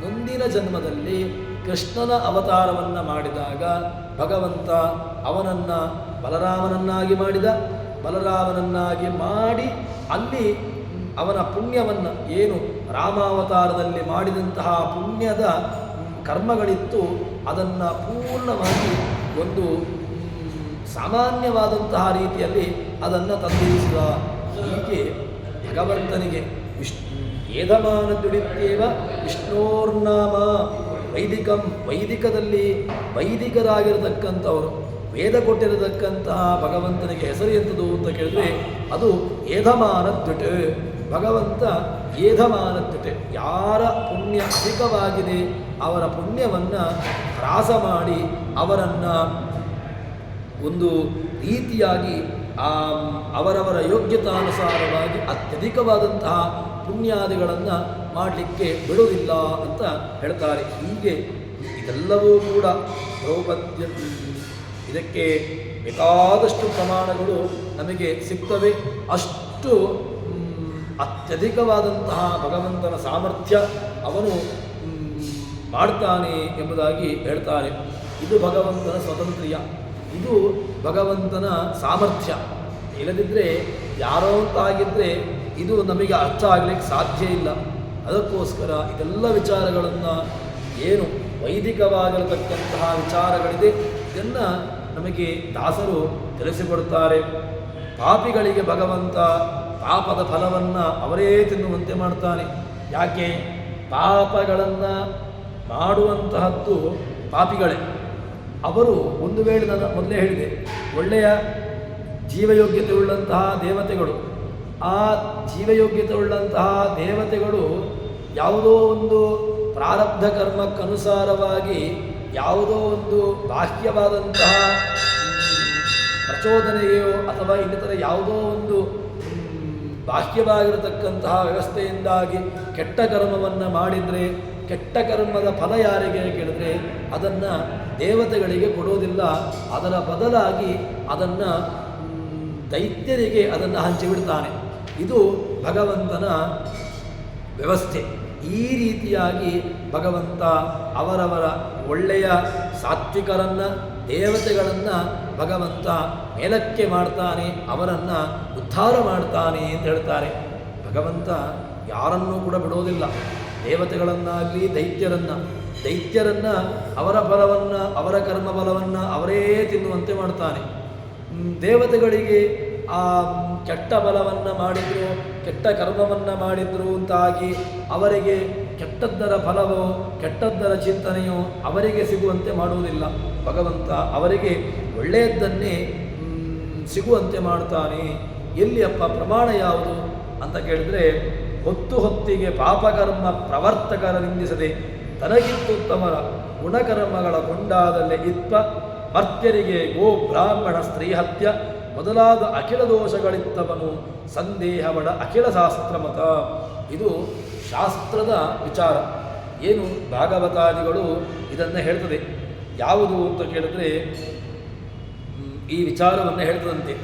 ಮುಂದಿನ ಜನ್ಮದಲ್ಲಿ ಕೃಷ್ಣನ ಅವತಾರವನ್ನು ಮಾಡಿದಾಗ ಭಗವಂತ ಅವನನ್ನು ಬಲರಾಮನನ್ನಾಗಿ ಮಾಡಿದ. ಬಲರಾಮನನ್ನಾಗಿ ಮಾಡಿ ಅಲ್ಲಿ ಅವನ ಪುಣ್ಯವನ್ನು ಏನು ರಾಮಾವತಾರದಲ್ಲಿ ಮಾಡಿದಂತಹ ಪುಣ್ಯದ ಕರ್ಮಗಳಿತ್ತು ಅದನ್ನು ಪೂರ್ಣವಾಗಿ ಒಂದು ಸಾಮಾನ್ಯವಾದಂತಹ ರೀತಿಯಲ್ಲಿ ಅದನ್ನು ತಂದಿರಿಸಿದ. ಹೀಗೆ ಭಗವಂತನಿಗೆ ಏಧಮಾನ ದುಡಿತ್ಯೇವ ವಿಷ್ಣೋರ್ನಾಮ ವೈದಿಕಂ. ವೈದಿಕದಲ್ಲಿ ವೈದಿಕರಾಗಿರತಕ್ಕಂಥವರು, ವೇದ ಕೊಟ್ಟಿರತಕ್ಕಂತಹ ಭಗವಂತನಿಗೆ ಹೆಸರು ಎಂಥದ್ದು ಅಂತ ಕೇಳಿದ್ರೆ ಅದು ಏಧಮಾನದ್ವಿಟ್. ಭಗವಂತ ಏಧಮಾನತ್ಯತೆ, ಯಾರ ಪುಣ್ಯ ಅಧಿಕವಾಗಿದೆ ಅವರ ಪುಣ್ಯವನ್ನು ಹ್ರಾಸ ಮಾಡಿ ಅವರನ್ನು ಒಂದು ರೀತಿಯಾಗಿ ಅವರವರ ಯೋಗ್ಯತಾನುಸಾರವಾಗಿ ಅತ್ಯಧಿಕವಾದಂತಹ ಪುಣ್ಯಾದಿಗಳನ್ನು ಮಾಡಲಿಕ್ಕೆ ಬಿಡುವುದಿಲ್ಲ ಅಂತ ಹೇಳ್ತಾರೆ. ಹೀಗೆ ಇದೆಲ್ಲವೂ ಕೂಡ ದ್ರೌಪದ್ಯ ಇದಕ್ಕೆ ಬೇಕಾದಷ್ಟು ಪ್ರಮಾಣಗಳು ನಮಗೆ ಸಿಗ್ತವೆ. ಅಷ್ಟು ಅತ್ಯಧಿಕವಾದಂತಹ ಭಗವಂತನ ಸಾಮರ್ಥ್ಯ ಅವನು ಮಾಡ್ತಾನೆ ಎಂಬುದಾಗಿ ಹೇಳ್ತಾರೆ. ಇದು ಭಗವಂತನ ಸ್ವಾತಂತ್ರ್ಯ, ಇದು ಭಗವಂತನ ಸಾಮರ್ಥ್ಯ. ಇಲ್ಲದಿದ್ದರೆ ಯಾರೋ ಅಂತಾಗಿದ್ದರೆ ಇದು ನಮಗೆ ಅರ್ಥ ಆಗಲಿಕ್ಕೆ ಸಾಧ್ಯ ಇಲ್ಲ. ಅದಕ್ಕೋಸ್ಕರ ಇದೆಲ್ಲ ವಿಚಾರಗಳನ್ನು ಏನು ವೈದಿಕವಾಗಿರತಕ್ಕಂತಹ ವಿಚಾರಗಳಿದೆ ಇದನ್ನು ನಮಗೆ ದಾಸರು ತಿಳಿಸಿಕೊಡುತ್ತಾರೆ. ಪಾಪಿಗಳಿಗೆ ಭಗವಂತ ಪಾಪದ ಫಲವನ್ನು ಅವರೇ ತಿನ್ನುವಂತೆ ಮಾಡ್ತಾನೆ. ಯಾಕೆ? ಪಾಪಗಳನ್ನು ಮಾಡುವಂತಹದ್ದು ಪಾಪಿಗಳೇ. ಅವರು ಒಂದು ವೇಳೆ ನಾನು ಮೊದಲೇ ಹೇಳಿದೆ, ಒಳ್ಳೆಯ ಜೀವಯೋಗ್ಯತೆ ಉಳ್ಳಂತಹ ದೇವತೆಗಳು, ಆ ಜೀವಯೋಗ್ಯತೆ ಉಳ್ಳಂತಹ ದೇವತೆಗಳು ಯಾವುದೋ ಒಂದು ಪ್ರಾರಬ್ಧ ಕರ್ಮಕ್ಕನುಸಾರವಾಗಿ ಯಾವುದೋ ಒಂದು ಬಾಹ್ಯವಾದಂತಹ ಪ್ರಚೋದನೆಯೋ ಅಥವಾ ಇನ್ನಿತರ ಯಾವುದೋ ಒಂದು ಬಾಹ್ಯವಾಗಿರತಕ್ಕಂತಹ ವ್ಯವಸ್ಥೆಯಿಂದಾಗಿ ಕೆಟ್ಟ ಕರ್ಮವನ್ನು ಮಾಡಿದರೆ, ಕೆಟ್ಟ ಕರ್ಮದ ಫಲ ಯಾರಿಗೆ ಕೇಳಿದ್ರೆ ಅದನ್ನು ದೇವತೆಗಳಿಗೆ ಕೊಡೋದಿಲ್ಲ. ಅದರ ಬದಲಾಗಿ ಅದನ್ನು ದೈತ್ಯರಿಗೆ ಅದನ್ನು ಹಂಚಿಬಿಡ್ತಾನೆ. ಇದು ಭಗವಂತನ ವ್ಯವಸ್ಥೆ. ಈ ರೀತಿಯಾಗಿ ಭಗವಂತ ಅವರವರ ಒಳ್ಳೆಯ ಸಾತ್ವಿಕರನ್ನು, ದೇವತೆಗಳನ್ನು ಭಗವಂತ ಮೇಲಕ್ಕೆ ಮಾಡ್ತಾನೆ, ಅವರನ್ನು ಉದ್ಧಾರ ಮಾಡ್ತಾನೆ ಅಂತ ಹೇಳ್ತಾರೆ. ಭಗವಂತ ಯಾರನ್ನೂ ಕೂಡ ಬಿಡೋದಿಲ್ಲ. ದೇವತೆಗಳನ್ನಾಗಲಿ ದೈತ್ಯರನ್ನು ಅವರ ಫಲವನ್ನು, ಅವರ ಕರ್ಮ ಫಲವನ್ನು ಅವರೇ ತಿನ್ನುವಂತೆ ಮಾಡ್ತಾನೆ. ದೇವತೆಗಳಿಗೆ ಆ ಕೆಟ್ಟ ಫಲವನ್ನು ಮಾಡಿದ್ರು, ಕೆಟ್ಟ ಕರ್ಮವನ್ನು ಮಾಡಿದ್ರು ಅಂತಾಗಿ ಅವರಿಗೆ ಕೆಟ್ಟದ್ದರ ಫಲವೋ ಕೆಟ್ಟದ್ದರ ಚಿಂತನೆಯೋ ಅವರಿಗೆ ಸಿಗುವಂತೆ ಮಾಡುವುದಿಲ್ಲ. ಭಗವಂತ ಅವರಿಗೆ ಒಳ್ಳೆಯದನ್ನೇ ಸಿಗುವಂತೆ ಮಾಡ್ತಾನೆ. ಎಲ್ಲಿ ಅಪ್ಪ ಪ್ರಮಾಣ ಯಾವುದು ಅಂತ ಕೇಳಿದರೆ, ಹೊತ್ತಿಗೆ ಪಾಪಕರ್ಮ ಪ್ರವರ್ತಕರ ನಿಂದಿಸದೆ ತನಗಿತ್ತುತ್ತಮರ ಗುಣಕರ್ಮಗಳ ಕೊಂಡಾದಲ್ಲೇ ಇತ್ವ ಮರ್ತ್ಯರಿಗೆ ಗೋ ಬ್ರಾಹ್ಮಣ ಸ್ತ್ರೀ ಹತ್ಯ ಮೊದಲಾದ ಅಖಿಲ ದೋಷಗಳಿತ್ತವನು ಸಂದೇಹವಡ ಅಖಿಲ ಶಾಸ್ತ್ರಮತ. ಇದು ಶಾಸ್ತ್ರದ ವಿಚಾರ. ಏನು ಭಾಗವತಾದಿಗಳು ಇದನ್ನು ಹೇಳ್ತದೆ. ಯಾವುದು ಅಂತ ಕೇಳಿದ್ರೆ ಈ ವಿಚಾರವನ್ನು ಹೇಳ್ತದಂತೆ.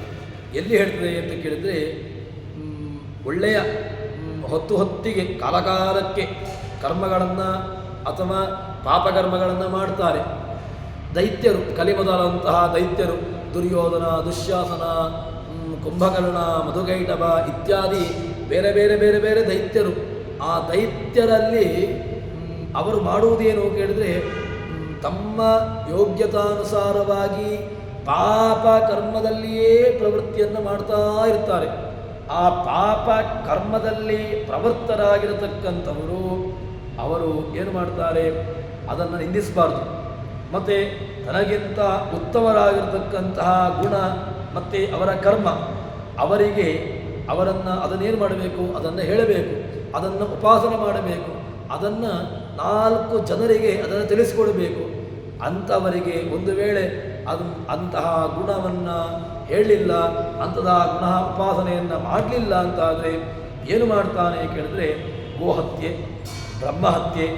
ಎಲ್ಲಿ ಹೇಳ್ತದೆ ಅಂತ ಕೇಳಿದರೆ, ಒಳ್ಳೆಯ ಹೊತ್ತಿಗೆ ಕಾಲಕಾಲಕ್ಕೆ ಕರ್ಮಗಳನ್ನು ಅಥವಾ ಪಾಪಕರ್ಮಗಳನ್ನು ಮಾಡ್ತಾರೆ ದೈತ್ಯರು. ಕಲಿಮೊದಲಂತಹ ದೈತ್ಯರು, ದುರ್ಯೋಧನ, ದುಶ್ಯಾಸನ, ಕುಂಭಕರ್ಣ, ಮಧುಕೈಟಭ ಇತ್ಯಾದಿ ಬೇರೆ ಬೇರೆ ಬೇರೆ ಬೇರೆ ದೈತ್ಯರು. ಆ ದೈತ್ಯರಲ್ಲಿ ಅವರು ಮಾಡುವುದೇನು ಕೇಳಿದರೆ, ತಮ್ಮ ಯೋಗ್ಯತಾನುಸಾರವಾಗಿ ಪಾಪ ಕರ್ಮದಲ್ಲಿಯೇ ಪ್ರವೃತ್ತಿಯನ್ನು ಮಾಡ್ತಾ ಇರ್ತಾರೆ. ಆ ಪಾಪ ಕರ್ಮದಲ್ಲಿ ಪ್ರವೃತ್ತರಾಗಿರತಕ್ಕಂಥವರು ಅವರು ಏನು ಮಾಡ್ತಾರೆ, ಅದನ್ನು ನಿಂದಿಸಬಾರ್ದು. ಮತ್ತು ತನಗಿಂತ ಉತ್ತಮರಾಗಿರತಕ್ಕಂತಹ ಗುಣ ಮತ್ತು ಅವರ ಕರ್ಮ ಅವರಿಗೆ ಅದನ್ನೇನು ಮಾಡಬೇಕು, ಅದನ್ನು ಹೇಳಬೇಕು, ಅದನ್ನು ಉಪಾಸನೆ ಮಾಡಬೇಕು, ಅದನ್ನು 4 ಜನರಿಗೆ ಅದನ್ನು ತಿಳಿಸಿಕೊಡಬೇಕು. ಅಂಥವರಿಗೆ ಒಂದು ವೇಳೆ ಅಂತಹ ಗುಣವನ್ನು ಹೇಳಲಿಲ್ಲ, ಅಂಥದ ಗುಣ ಉಪಾಸನೆಯನ್ನು ಮಾಡಲಿಲ್ಲ ಅಂತಾದರೆ ಏನು ಮಾಡ್ತಾನೆ ಕೇಳಿದ್ರೆ, ಗೋಹತ್ಯೆ, ಬ್ರಹ್ಮಹತ್ಯೆ,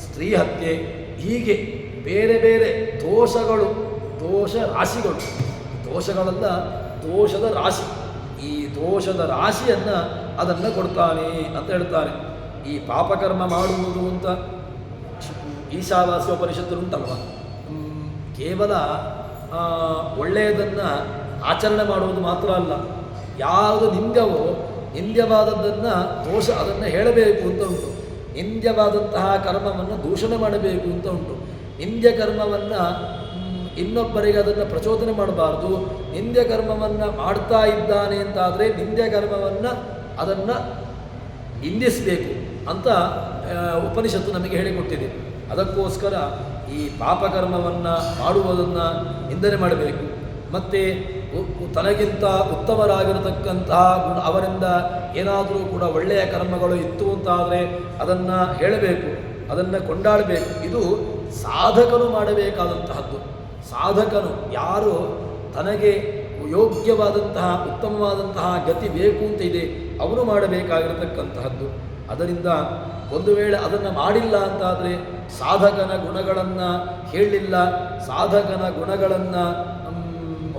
ಸ್ತ್ರೀ ಹತ್ಯೆ, ಹೀಗೆ ಬೇರೆ ಬೇರೆ ದೋಷಗಳು, ದೋಷ ರಾಶಿಗಳು, ದೋಷಗಳಲ್ಲ ದೋಷದ ರಾಶಿ, ಈ ದೋಷದ ರಾಶಿಯನ್ನು ಅದನ್ನು ಕೊಡ್ತಾನೆ ಅಂತ ಹೇಳ್ತಾರೆ. ಈ ಪಾಪಕರ್ಮ ಮಾಡುವುದು ಅಂತ ಈಶಾವಾಸ್ಯೋಪನಿಷತ್ತು ಉಂಟಲ್ವ, ಕೇವಲ ಒಳ್ಳೆಯದನ್ನು ಆಚರಣೆ ಮಾಡುವುದು ಮಾತ್ರ ಅಲ್ಲ, ಯಾವುದು ನಿಂದ್ಯವೋ ನಿಂದ್ಯವಾದದ್ದನ್ನು ಅದನ್ನು ಹೇಳಬೇಕು ಅಂತ ಉಂಟು. ನಿಂದ್ಯವಾದಂತಹ ಕರ್ಮವನ್ನು ದೂಷಣೆ ಮಾಡಬೇಕು ಅಂತ ಉಂಟು. ನಿಂದ್ಯ ಕರ್ಮವನ್ನು ಇನ್ನೊಬ್ಬರಿಗೆ ಅದನ್ನು ಪ್ರಚೋದನೆ ಮಾಡಬಾರ್ದು. ನಿಂದ್ಯ ಕರ್ಮವನ್ನು ಮಾಡ್ತಾ ಇದ್ದಾನೆ ಅಂತಾದರೆ ನಿಂದ್ಯ ಕರ್ಮವನ್ನು ಅದನ್ನು ನಿಂದಿಸಬೇಕು ಅಂತ ಉಪನಿಷತ್ತು ನಮಗೆ ಹೇಳಿಕೊಟ್ಟಿದೆ. ಅದಕ್ಕೋಸ್ಕರ ಈ ಪಾಪಕರ್ಮವನ್ನು ಮಾಡುವುದನ್ನು ನಿಂದನೆ ಮಾಡಬೇಕು. ಮತ್ತು ತನಗಿಂತ ಉತ್ತಮರಾಗಿರತಕ್ಕಂತಹ ಗುಣ ಅವರಿಂದ ಏನಾದರೂ ಕೂಡ ಒಳ್ಳೆಯ ಕರ್ಮಗಳು ಇತ್ತು ಅಂತಾದರೆ ಅದನ್ನು ಹೇಳಬೇಕು, ಅದನ್ನು ಕೊಂಡಾಡಬೇಕು. ಇದು ಸಾಧಕನು ಮಾಡಬೇಕಾದಂತಹದ್ದು. ಸಾಧಕನು ಯಾರು ತನಗೆ ಯೋಗ್ಯವಾದಂತಹ ಉತ್ತಮವಾದಂತಹ ಗತಿ ಬೇಕು ಅಂತ ಇದೆ ಅವನು ಮಾಡಬೇಕಾಗಿರತಕ್ಕಂತಹದ್ದು. ಅದರಿಂದ ಒಂದು ವೇಳೆ ಅದನ್ನು ಮಾಡಿಲ್ಲ ಅಂತಾದರೆ ಸಾಧಕನ ಗುಣಗಳನ್ನು ಹೇಳಲಿಲ್ಲ, ಸಾಧಕನ ಗುಣಗಳನ್ನು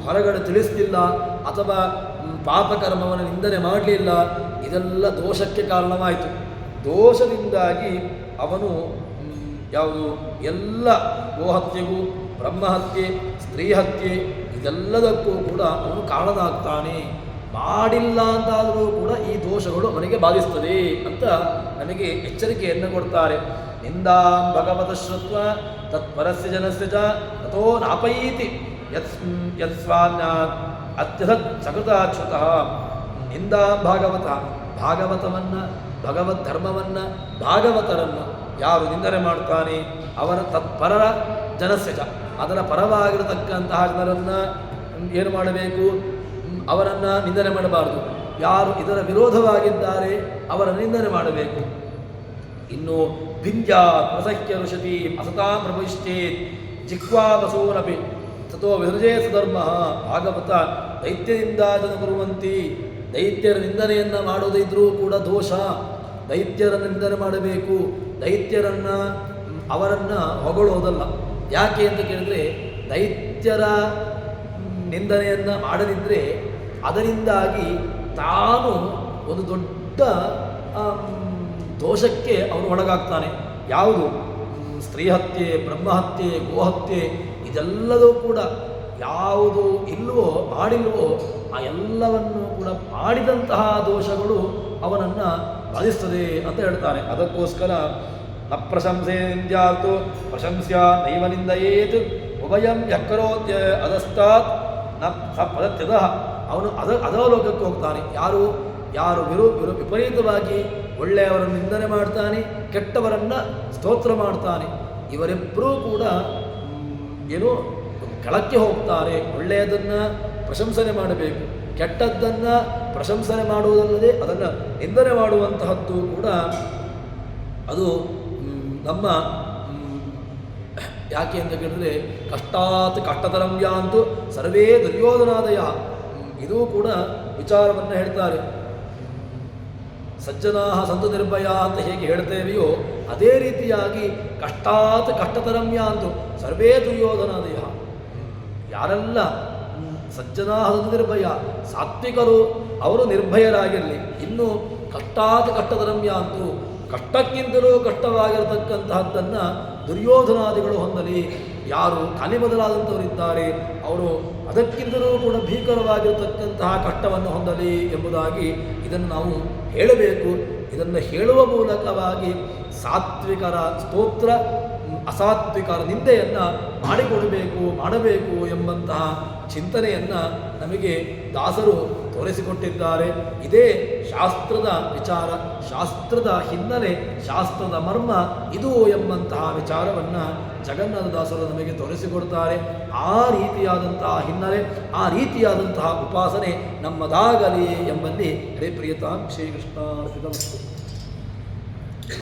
ಹೊರಗಡೆ ತಿಳಿಸಲಿಲ್ಲ, ಅಥವಾ ಪಾಪಕರ್ಮವನ್ನು ನಿಂದನೆ ಮಾಡಲಿಲ್ಲ, ಇದೆಲ್ಲ ದೋಷಕ್ಕೆ ಕಾರಣವಾಯಿತು. ದೋಷದಿಂದಾಗಿ ಅವನು ಯಾವುದು ಎಲ್ಲ ಗೋಹತ್ಯೆಗೂ ಬ್ರಹ್ಮಹತ್ಯೆ ಸ್ತ್ರೀ ಹತ್ಯೆ ಇದೆಲ್ಲದಕ್ಕೂ ಕೂಡ ಅವನು ಕಾರಣನಾಗ್ತಾನೆ. ಮಾಡಿಲ್ಲ ಅಂತಾದರೂ ಕೂಡ ಈ ದೋಷಗಳು ಅವನಿಗೆ ಬಾಧಿಸ್ತದೆ ಅಂತ ನಮಗೆ ಎಚ್ಚರಿಕೆಯನ್ನು ಕೊಡ್ತಾರೆ. ನಿಂದಾಂ ಭಗವತ ಶ್ರುತ್ವ ತತ್ಪರಸ್ಯ ಜನಸ್ಯ ಚ ತಥೋ ನಾಪೈತಿ ಯತ್ಸ್ವಾನ್ಯ ಅತ್ಯಧತ್ ಸಕೃತಾಚ್ಯುತಃ. ನಿಂದಾಂ ಭಾಗವತ, ಭಾಗವತವನ್ನು, ಭಗವದ್ ಧರ್ಮವನ್ನು, ಭಾಗವತರನ್ನು ಯಾರು ನಿಂದನೆ ಮಾಡ್ತಾನೆ ಅವರ ತತ್ಪರರ ಜನಸ್ಯ ಚ, ಅದರ ಪರವಾಗಿರತಕ್ಕಂತಹ ಜನರನ್ನು ಏನು ಮಾಡಬೇಕು, ಅವರನ್ನು ನಿಂದನೆ ಮಾಡಬಾರದು. ಯಾರು ಇದರ ವಿರೋಧವಾಗಿದ್ದಾರೆ ಅವರ ನಿಂದನೆ ಮಾಡಬೇಕು. ಇನ್ನು ಭಿಂಜಾ ಪ್ರಸಖ್ಯ ಋಷತಿ ಅಸತಾಂ ಪ್ರಭುಶ್ಚೇತ್ ಜಿಹ್ವಾ ಬಸೂನಪಿ ತಥೋ ವಿಸೃಜೇ ಸುಧರ್ಮ. ಭಾಗವತ ದೈತ್ಯದಿಂದ ಜನ ಬರುವಂತಿ, ದೈತ್ಯರ ನಿಂದನೆಯನ್ನು ಮಾಡೋದಿದ್ರೂ ಕೂಡ ದೋಷ. ದೈತ್ಯರನ್ನು ನಿಂದನೆ ಮಾಡಬೇಕು, ದೈತ್ಯರನ್ನು ಅವರನ್ನು ಹೊಗಳೋದಲ್ಲ. ಯಾಕೆ ಅಂತ ಕೇಳಿದರೆ ದೈತ್ಯರ ನಿಂದನೆಯನ್ನು ಮಾಡದಿದ್ದರೆ ಅದರಿಂದಾಗಿ ತಾನು ಒಂದು ದೊಡ್ಡ ದೋಷಕ್ಕೆ ಅವನು ಒಳಗಾಗ್ತಾನೆ. ಯಾವುದು ಸ್ತ್ರೀ ಹತ್ಯೆ, ಬ್ರಹ್ಮಹತ್ಯೆ, ಗೋಹತ್ಯೆ ಇದೆಲ್ಲದೂ ಕೂಡ ಯಾವುದು ಇಲ್ಲವೋ ಮಾಡಿಲ್ವೋ ಆ ಎಲ್ಲವನ್ನು ಕೂಡ ಮಾಡಿದಂತಹ ದೋಷಗಳು ಅವನನ್ನು ಬಾಧಿಸ್ತದೆ ಅಂತ ಹೇಳ್ತಾನೆ. ಅದಕ್ಕೋಸ್ಕರ ನ ಪ್ರಶಂಸೆ ನಿಂದ್ಯಾತು ಪ್ರಶಂಸ್ಯ ನೈವ ನಿಂದಯೇತ್ ಉಭಯಂ ಯಕ್ಕರೋತ್ಯ ಅದಸ್ತಾತ್ ನ ಸ ಪದತ್ಯದ. ಅವನು ಅಧೋಲೋಕಕ್ಕೆ ಹೋಗ್ತಾನೆ. ಯಾರು ವಿಪರೀತವಾಗಿ ಒಳ್ಳೆಯವರನ್ನು ನಿಂದನೆ ಮಾಡ್ತಾನೆ, ಕೆಟ್ಟವರನ್ನು ಸ್ತೋತ್ರ ಮಾಡ್ತಾನೆ, ಇವರಿಬ್ಬರೂ ಕೂಡ ಏನೋ ಕೆಳಕ್ಕೆ ಹೋಗ್ತಾರೆ. ಒಳ್ಳೆಯದನ್ನು ಪ್ರಶಂಸನೆ ಮಾಡಬೇಕು, ಕೆಟ್ಟದ್ದನ್ನು ಪ್ರಶಂಸನೆ ಮಾಡುವುದಲ್ಲದೆ ಅದನ್ನು ನಿಂದನೆ ಮಾಡುವಂತಹದ್ದು ಕೂಡ ಅದು ನಮ್ಮ ಯಾಕೆ ಅಂತ ಕೇಳಿದ್ರೆ ಕಷ್ಟಾತ್ ಕಷ್ಟತರಂ ಯಾಂತು ಸರ್ವೇ ದುರ್ಯೋಧನಾದಯ. ಇದೂ ಕೂಡ ವಿಚಾರವನ್ನು ಹೇಳ್ತಾರೆ. ಸಜ್ಜನಾ ಸಂತು ನಿರ್ಭಯ ಅಂತ ಹೇಗೆ ಹೇಳ್ತೇವೆಯೋ ಅದೇ ರೀತಿಯಾಗಿ ಕಷ್ಟಾತ್ ಕಷ್ಟತರಂ ಯಾಂತು ಸರ್ವೇ ದುರ್ಯೋಧನಾದಯ. ಯಾರೆಲ್ಲ ಸಜ್ಜನಾ ಸಂತು ನಿರ್ಭಯ ಸಾತ್ವಿಕರು ಅವರು ನಿರ್ಭಯರಾಗಿರಲಿ. ಇನ್ನು ಕಷ್ಟಾತ್ ಕಷ್ಟತರಂ ಯಾಂತು ಕಷ್ಟಕ್ಕಿಂತಲೂ ಕಷ್ಟವಾಗಿರತಕ್ಕಂತಹದ್ದನ್ನು ದುರ್ಯೋಧನಾದಿಗಳು ಹೊಂದಲಿ. ಯಾರು ಕಲಿ ಬದಲಾದಂಥವರಿದ್ದಾರೆ ಅವರು ಅದಕ್ಕಿಂತಲೂ ಕೂಡ ಭೀಕರವಾಗಿರತಕ್ಕಂತಹ ಕಷ್ಟವನ್ನು ಹೊಂದಲಿ ಎಂಬುದಾಗಿ ಇದನ್ನು ನಾವು ಹೇಳಬೇಕು. ಇದನ್ನು ಹೇಳುವ ಮೂಲಕವಾಗಿ ಸಾತ್ವಿಕರ ಸ್ತೋತ್ರ, ಅಸಾತ್ವಿಕರ ನಿಂದೆಯನ್ನು ಮಾಡಬೇಕು ಎಂಬಂತಹ ಚಿಂತನೆಯನ್ನು ನಮಗೆ ದಾಸರು ತೋರಿಸಿಕೊಟ್ಟಿದ್ದಾರೆ. ಇದೇ ಶಾಸ್ತ್ರದ ವಿಚಾರ, ಶಾಸ್ತ್ರದ ಹಿನ್ನೆಲೆ, ಶಾಸ್ತ್ರದ ಮರ್ಮ ಇದು ಎಂಬಂತಹ ವಿಚಾರವನ್ನು ಜಗನ್ನಾಥದಾಸರು ನಮಗೆ ತೋರಿಸಿಕೊಡ್ತಾರೆ. ಆ ರೀತಿಯಾದಂತಹ ಹಿನ್ನೆಲೆ, ಆ ರೀತಿಯಾದಂತಹ ಉಪಾಸನೆ ನಮ್ಮದಾಗಲಿ ಎಂಬಲ್ಲಿ ಹರಿಪ್ರಿಯತಾಂ ಶ್ರೀಕೃಷ್ಣ.